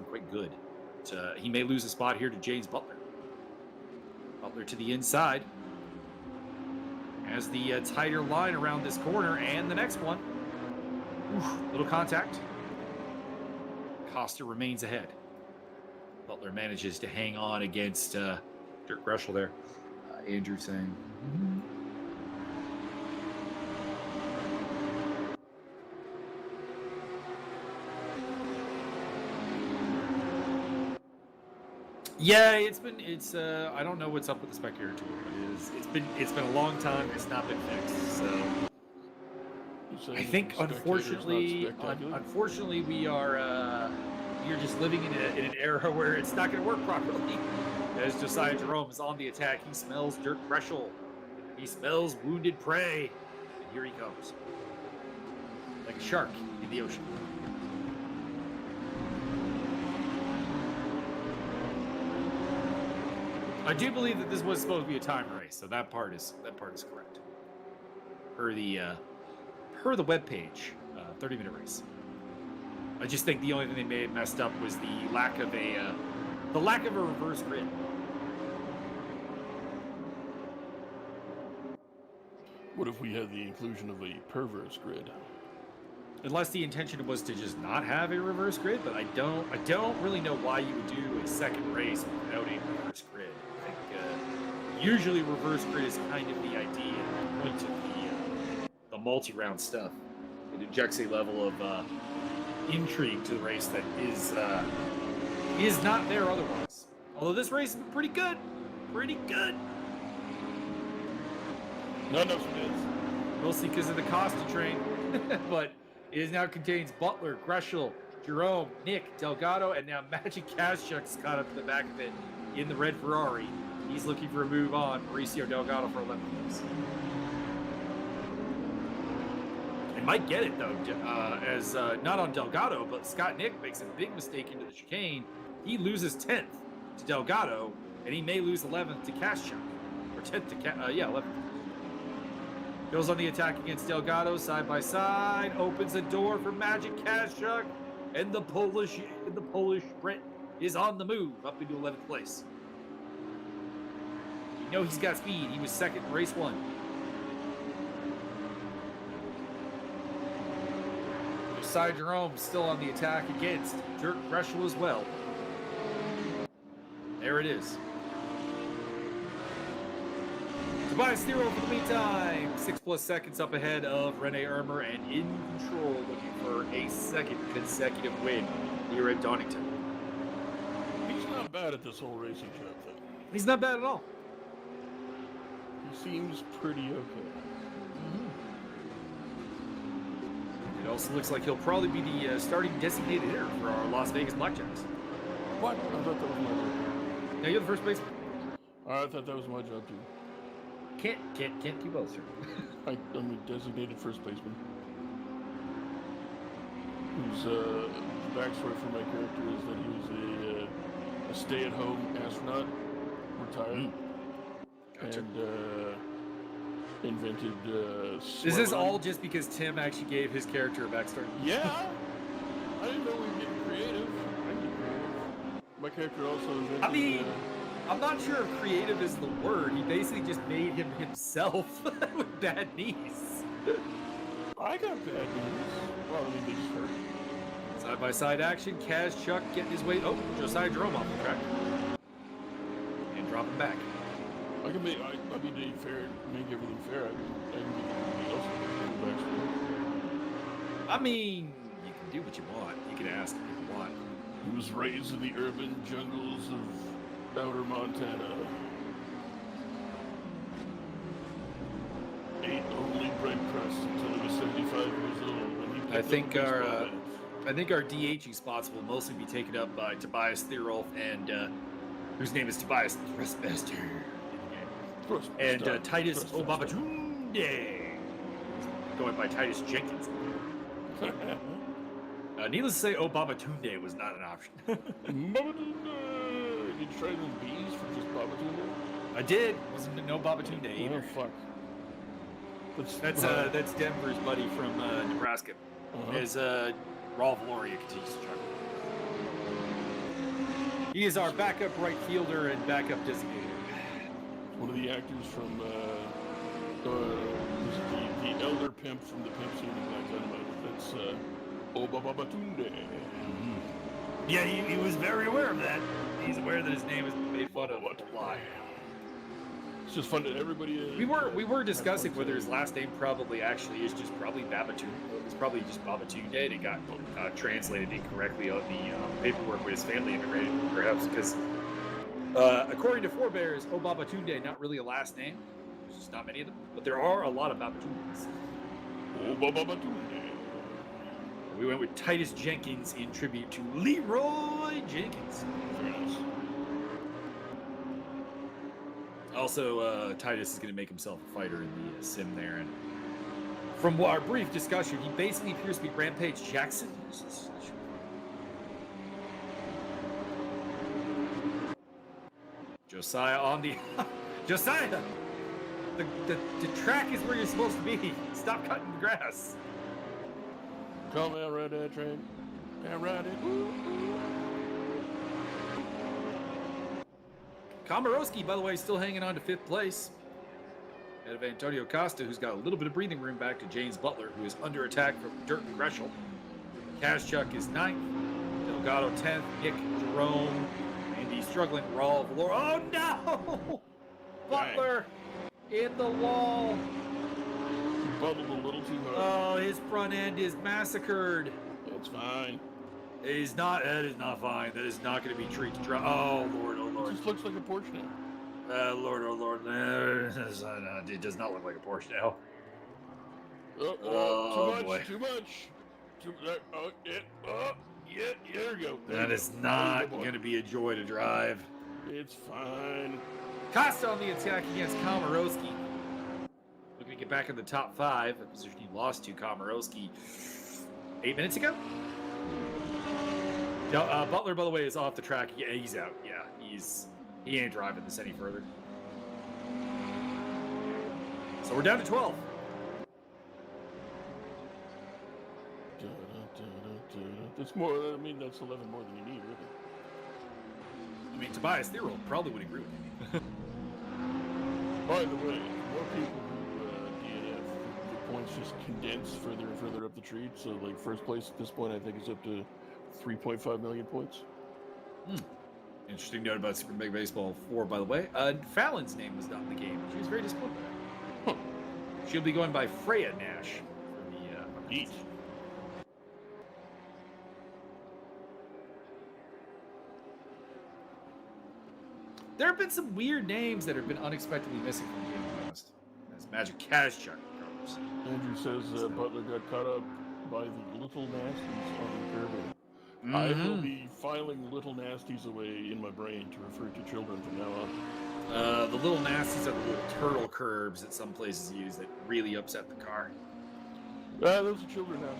quite good. But, he may lose a spot here to James Butler. Butler to the inside. has the tighter line around this corner and the next one. Oof, little contact. Costa remains ahead. Butler manages to hang on against Dirk Greshel there. Andrew saying... Yeah, it's I don't know what's up with the spectator tool. It's been a long time. It's not been fixed. So I think unfortunately we are you're just living in an era where it's not going to work properly. As Josiah Jerome is on the attack, he smells Dirk Greshel. He smells wounded prey, and here he comes, like a shark in the ocean. I do believe that this was supposed to be a time race, so that part is correct. Per the webpage, 30-minute race. I just think the only thing they may have messed up was the lack of a reverse grid. What if we had the inclusion of a perverse grid? Unless the intention was to just not have a reverse grid, but I don't really know why you would do a second race without a reverse grid. I think usually reverse grid is kind of the idea, the point of the multi-round stuff. It injects a level of intrigue to the race that is not there otherwise. Although this race has been pretty good. Not enough spins. Mostly because of the Costa train, but it now contains Butler, Greshel, Jerome, Nick, Delgado, and now Magic Kazchuk's caught up to the back of it in the red Ferrari. He's looking for a move on Mauricio Delgado for 11th place. They might get it though, as not on Delgado, but Scott Nick makes a big mistake into the chicane. He loses 10th to Delgado, and he may lose 11th to Kazchuk, or 10th to 11th. Goes on the attack against Delgado, side by side, opens the door for Magic Kazchuk, and the Polish Brit is on the move up into 11th place. You know he's got speed. He was second in race 1. Josiah Jerome still on the attack against Dirk Greshel as well. There it is. Tobias Thero for the meantime, 6+ seconds up ahead of Rene Ermer and in control, looking for a second consecutive win here at Donington. He's not bad at this whole racing job thing. He's not bad at all. He seems pretty okay. It also looks like he'll probably be the starting designated hitter for our Las Vegas Blackjacks. What? I thought that was my job. Now you're the first baseman. I thought that was my job too. Can't do both, sir. I'm a designated first baseman. Who's the backstory for my character is that he was a stay-at-home astronaut, retired, Gotcha. and invented. Is this all just because Tim actually gave his character a backstory? Yeah, I didn't know we were getting creative. My character also invented. I mean, I'm not sure if creative is the word. He basically just made him himself with bad knees. I got bad knees. Well, I mean, they just hurt. Side-by-side action. Kazchuk getting his way. Oh, Josiah Jerome off the track. And dropping back. I can make, I mean, to be fair, make everything fair. I can make everything else backstory. I mean, you can do what you want. You can ask what you want. He was raised in the urban jungles of outer Montana. Ate only bread crust until he was 75 years old. When he I think our DHing spots will mostly be taken up by Tobias Thero and whose name is Tobias Thrustmaster. And Titus Obabatunde, going by Titus Jenkins. Needless to say, Obabatunde was not an option. Babatunde! Did you try those bees for just Babatunde? I did. Wasn't no Babatunde either. Oh fuck. That's Denver's buddy from Nebraska. As Raul Valoria continues to struggle. He is our backup right fielder and backup designator. One of the actors from the elder pimp from the Pimp Scene in Black Dynamite. That's Obabatunde. Yeah, he was very aware of that. He's aware that his name is made fun of a lot. It's just fun that everybody. We were discussing whether his last name probably actually is just probably Babatunde. It's probably just Babatunde. It got translated incorrectly on the paperwork when his family immigrated, perhaps because according to forebears, Babatunde not really a last name. There's just not many of them, but there are a lot of Babatundes. Obabatunde. We went with Titus Jenkins in tribute to Leroy Jenkins. Very nice. Also, Titus is going to make himself a fighter in the sim there. And from our brief discussion, he basically appears to be Rampage Jackson. Josiah on the... Josiah! The track is where you're supposed to be. Stop cutting the grass. Come and ride that train. And ride it. Komorowski, by the way, still hanging on to 5th place. Ahead of Antonio Costa, who's got a little bit of breathing room back to James Butler, who is under attack from Dirk Greshel. Kazchuk is 9th. Delgado 10th. Nick Jerome. And the struggling Raul Valor. Oh, no! Butler in the wall. Bubbled a little too hard. Oh, his front end is massacred. It's fine. That is not fine. That is not going to be treat to drive. Oh, Lord, oh, It Lord. just looks like a Porsche now. Lord, oh, Lord. It does not look like a Porsche now. Oh, boy. too much. There we go. That is not going to be a joy to drive. It's fine. Costa on the attack against Komorowski. Looking to get back in the top 5, a position he lost to Komorowski 8 minutes ago. Butler, by the way, is off the track. Yeah, he's out. Yeah, he ain't driving this any further. So we're down to 12. That's more. I mean, that's 11 more than you need, really. I mean, Tobias Thero probably would agree with me. By the way, more people who DNF, the points just condense further and further up the tree. So, like, first place at this point, I think, is up to 3.5 million points. Interesting note about Super Big Baseball 4, by the way. Fallon's name was not in the game. She was very disappointed. Huh. She'll be going by Freya Nash for the Eat. There have been some weird names that have been unexpectedly missing from the game, to be honest. As Magic Kazchuk goes. Andrew says Butler got caught up by the little nasties on the curve. I will be filing little nasties away in my brain to refer to children from now on. The little nasties are the little turtle curbs that some places use that really upset the car. Those are children now.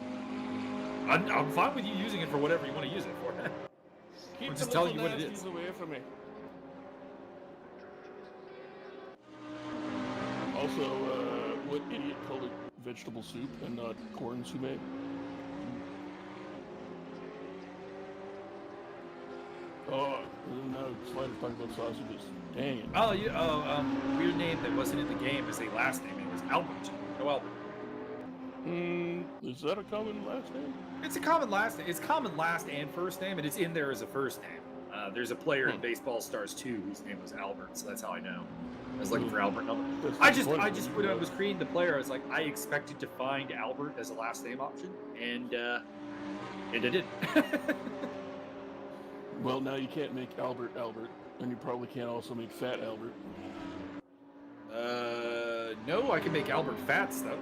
I'm fine with you using it for whatever you want to use it for. Keep I'm the just telling you little what it is. nasties away from me. Also, what idiot called it vegetable soup and not corn soup? Oh, now Slider's talking about sausages. Dang it. Oh, weird name that wasn't in the game is a last name. It was Albert. No Albert. Is that a common last name? It's a common last name. It's common last and first name, and it's in there as a first name. There's a player in Baseball Stars 2 whose name was Albert, so that's how I know. I was looking for Albert number. I just when I was creating the player, I was like, I expected to find Albert as a last name option, and I did. Well, now you can't make Albert, and you probably can't also make Fat Albert. No, I can make Albert Fats though.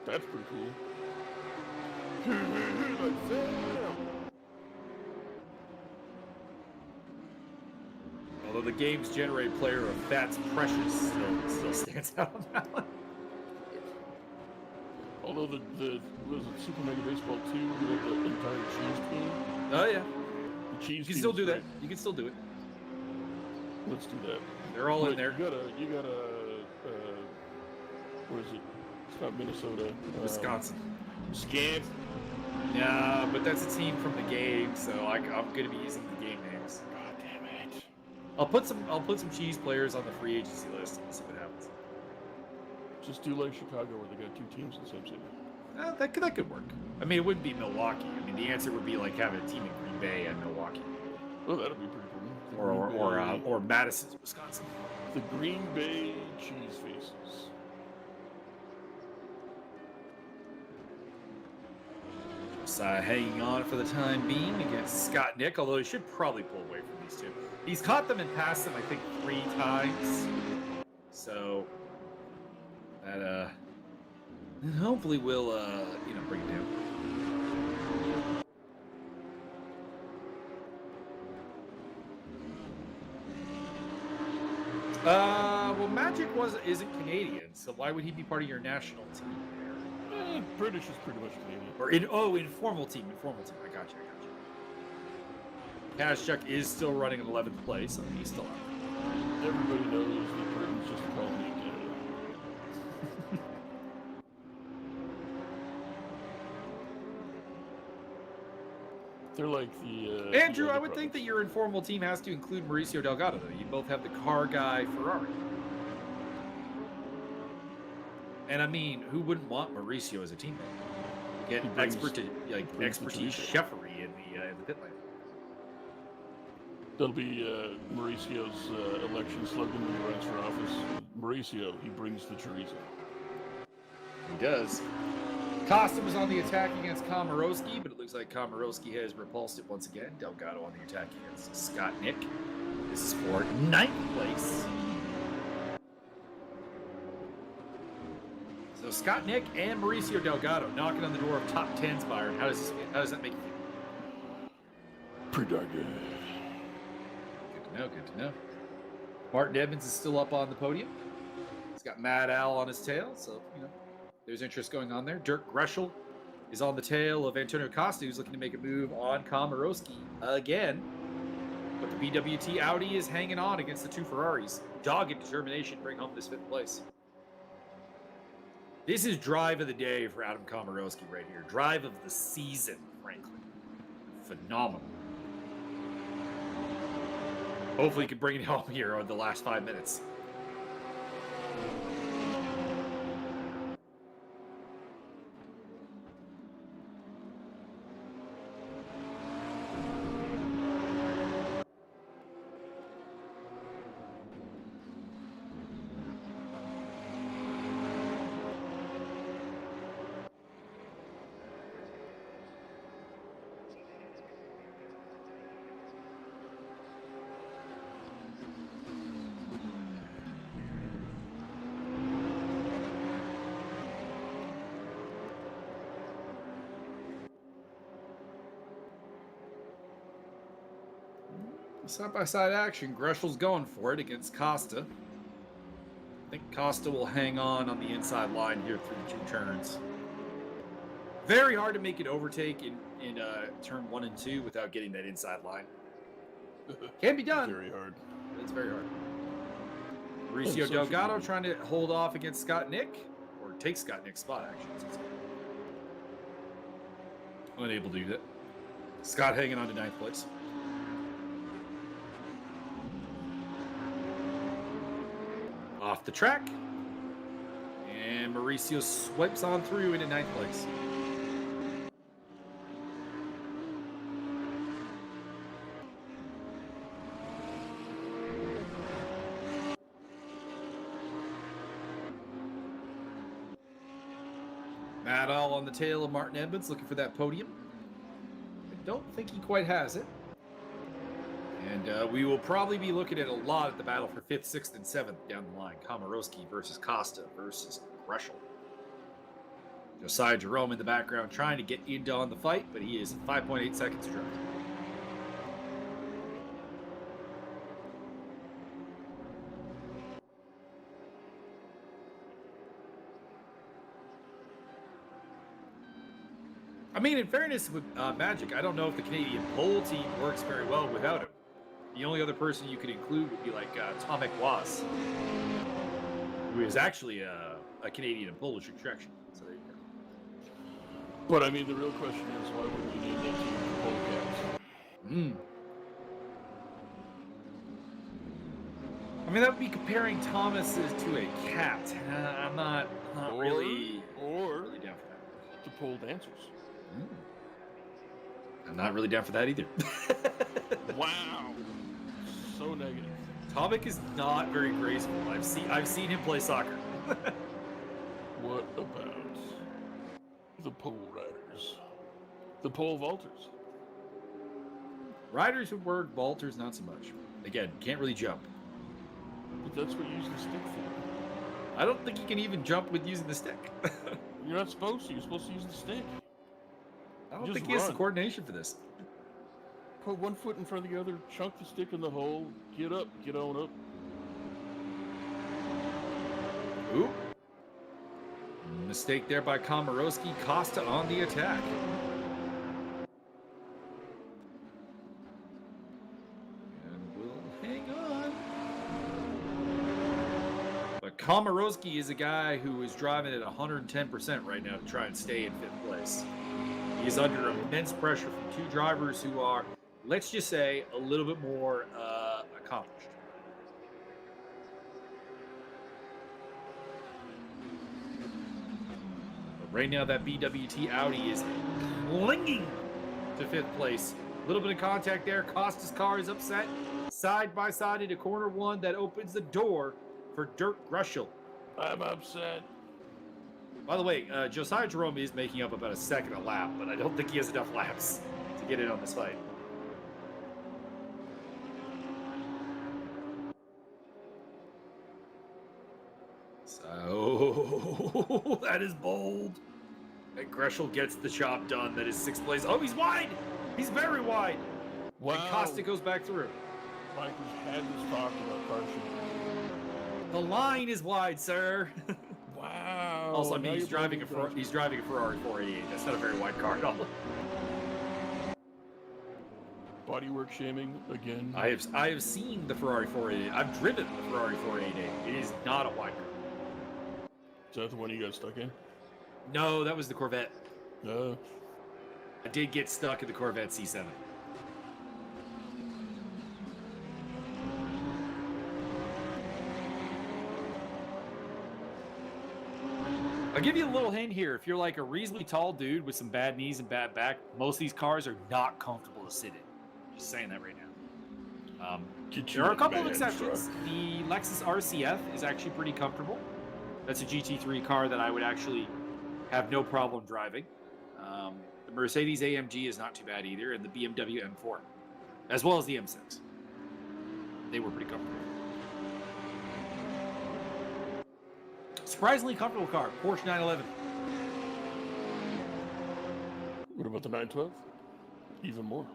That's pretty cool. Like Fat Albert. Although the game's generate player of Fats Precious still stands out on that one. Although the was it Super Mega Baseball 2 with the entire cheese team? Oh yeah. The cheese You can team still is do that. great. You can still do it. Let's do that. They're all in there. You got a where is it? It's not Minnesota. Wisconsin. Wisconsin. Yeah, but that's a team from the game, so I'm going to be using the game names. God damn it. I'll put some cheese players on the free agency list and see what happens. Just do like Chicago, where they got 2 teams in the same city. That could work. I mean, it wouldn't be Milwaukee. I mean, the answer would be like having a team in Green Bay and Milwaukee, Well, that'd be pretty cool. The or Madison, Wisconsin. The Green Bay Cheese Faces. Hanging on for the time being against Scott Nick, although he should probably pull away from these two. He's caught them and passed them, I think, 3 times. So that hopefully will bring it down. Well, Magic isn't Canadian, so why would he be part of your national team? British is pretty much Canadian. Or informal team. I got you. Kazchuk is still running in 11th place, and he's still out. Everybody knows that Britain's just a colony of Canada. They're like the... Andrew, I would think that your informal team has to include Mauricio Delgado, though. You both have the car guy Ferrari. And I mean, who wouldn't want Mauricio as a teammate? Get expertise chefery in the pit lane. That'll be Mauricio's election slogan when he runs for office. Mauricio, he brings the chorizo. He does. Costa was on the attack against Komorowski, but it looks like Komorowski has repulsed it once again. Delgado on the attack against Scott Nick. This is for 9th place. So Scott Nick and Mauricio Delgado knocking on the door of top 10s, Byron. How does that make you feel? Pretty darn good. Good to know. Martin Evans is still up on the podium. He's got Mad Al on his tail, so, there's interest going on there. Dirk Greschel is on the tail of Antonio Costa, who's looking to make a move on Komorowski again. But the BWT Audi is hanging on against the 2 Ferraris. Dogged determination to bring home this 5th place. This is drive of the day for Adam Komorowski right here. Drive of the season, frankly. Phenomenal. Hopefully he can bring it home here on the last 5 minutes. Side-by-side action. Greschel's going for it against Costa. I think Costa will hang on the inside line here through the 2 turns. Very hard to make an overtake in turn 1 and 2 without getting that inside line. Can be done. Very hard. It's very hard. Mauricio Delgado trying to hold off against Scott Nick, or take Scott Nick's spot, actually. Unable to do that. Scott hanging on to 9th place. Off the track. And Mauricio swipes on through into 9th place. Matt All on the tail of Martin Edmonds looking for that podium. I don't think he quite has it. And we will probably be looking at a lot at the battle for 5th, 6th, and 7th down the line. Komorowski versus Costa versus Greschel. Josiah Jerome in the background trying to get into on the fight, but he is 5.8 seconds to drive. I mean, in fairness with Magic, I don't know if the Canadian pole team works very well without him. The only other person you could include would be like Tomek Was, who is actually a Canadian and Polish extraction. So there you go. But I mean, the real question is, why would we need that team for pole cats? I mean, that would be comparing Thomas to a cat. I'm not really down for that. To pole dancers. I'm not really down for that either. Wow. So negative. Tomic is not very graceful. I've seen him play soccer. What about the pole riders? The pole vaulters? Riders would work, vaulters not so much. Again, can't really jump. But that's what you use the stick for. I don't think you can even jump with using the stick. You're not supposed to. You're supposed to use the stick. I don't Just think he has the run. coordination for this. Put one foot in front of the other, chunk the stick in the hole, get up, get on up. Ooh. Mistake there by Komorowski. Costa on the attack. And we'll hang on. But Komorowski is a guy who is driving at 110% right now to try and stay in 5th place. He is under immense pressure from 2 drivers who are, let's just say, a little bit more accomplished. But right now, that BWT Audi is clinging to 5th place. A little bit of contact there. Costa's car is upset. Side by side into corner 1. That opens the door for Dirk Gruschel. I'm upset. By the way, Josiah Jerome is making up about a second a lap, but I don't think he has enough laps to get in on this fight. So, that is bold. And Gruschel gets the job done. That is 6th place. Oh, he's wide! He's very wide. Wow. And Costa goes back through. Mike has had this talk about car shooting. The line is wide, sir. Wow. Also, I mean, Now he's you're driving a blaming Ferrari 488. That's not a very wide car at all. bodywork shaming again. I have seen the Ferrari 488. I've driven the Ferrari 488. It is not a wide car. Is that the one you got stuck in? No, that was the Corvette. No. I did get stuck in the Corvette C7. I'll give you a little hint here. If you're like a reasonably tall dude with some bad knees and bad back, most of these cars are not comfortable to sit in. Just saying that right now. There are a couple of exceptions. The Lexus RCF is actually pretty comfortable. That's a GT3 car that I would actually have no problem driving. The Mercedes AMG is not too bad either, and the BMW M4, as well as the M6. They were pretty comfortable. Surprisingly comfortable car, Porsche 911. What about the 912? Even more.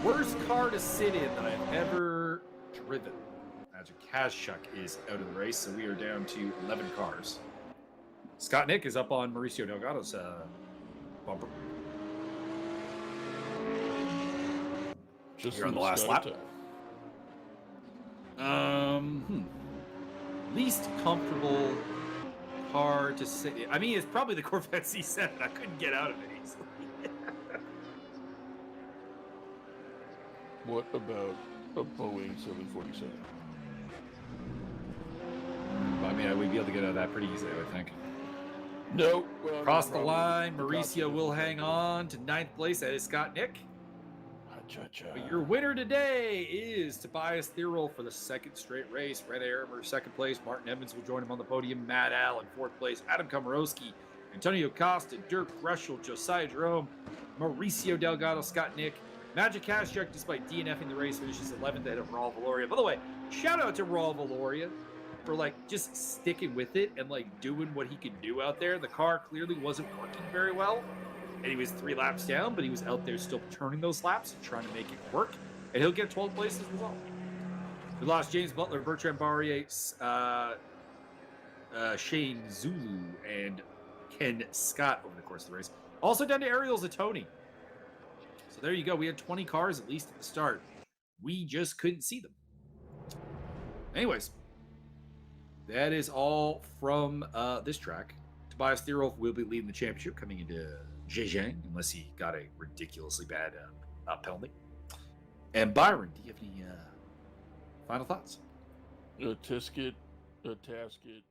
Worst car to sit in that I've ever driven. Magic Kazchuk is out of the race, so we are down to 11 cars. Scott Nick is up on Mauricio Delgado's bumper. Just You're on the last lap. Least comfortable car to sit in. I mean, it's probably the Corvette C7. I couldn't get out of it easily. What about a Boeing 747? I mean, we'd be able to get out of that pretty easily, I would think. No. Well, Across the line, Mauricio will hang on to 9th place. That is Scott Nick. But your winner today is Tobias Thirol for the 2nd straight race. Red Aramer, 2nd place. Martin Evans will join him on the podium. Matt Allen, 4th place. Adam Komorowski, Antonio Costa, Dirk Russell, Josiah Jerome, Mauricio Delgado, Scott Nick. Magic Kazchuk, despite DNFing the race, finishes 11th ahead of Raul Valoria. By the way, shout out to Raul Valoria for just sticking with it and doing what he could do out there. The car clearly wasn't working very well. And he was 3 laps down, but he was out there still turning those laps and trying to make it work. And he'll get 12th place as a result. We lost James Butler, Bertrand Barrier, Shane Zulu, and Ken Scott over the course of the race. Also down to Ariel Zatoni. So there you go. We had 20 cars at least at the start. We just couldn't see them. Anyways, that is all from this track. Tobias Thirol will be leading the championship coming into Zhejiang, unless he got a ridiculously bad penalty. And Byron, do you have any final thoughts? A tisket, a tasket.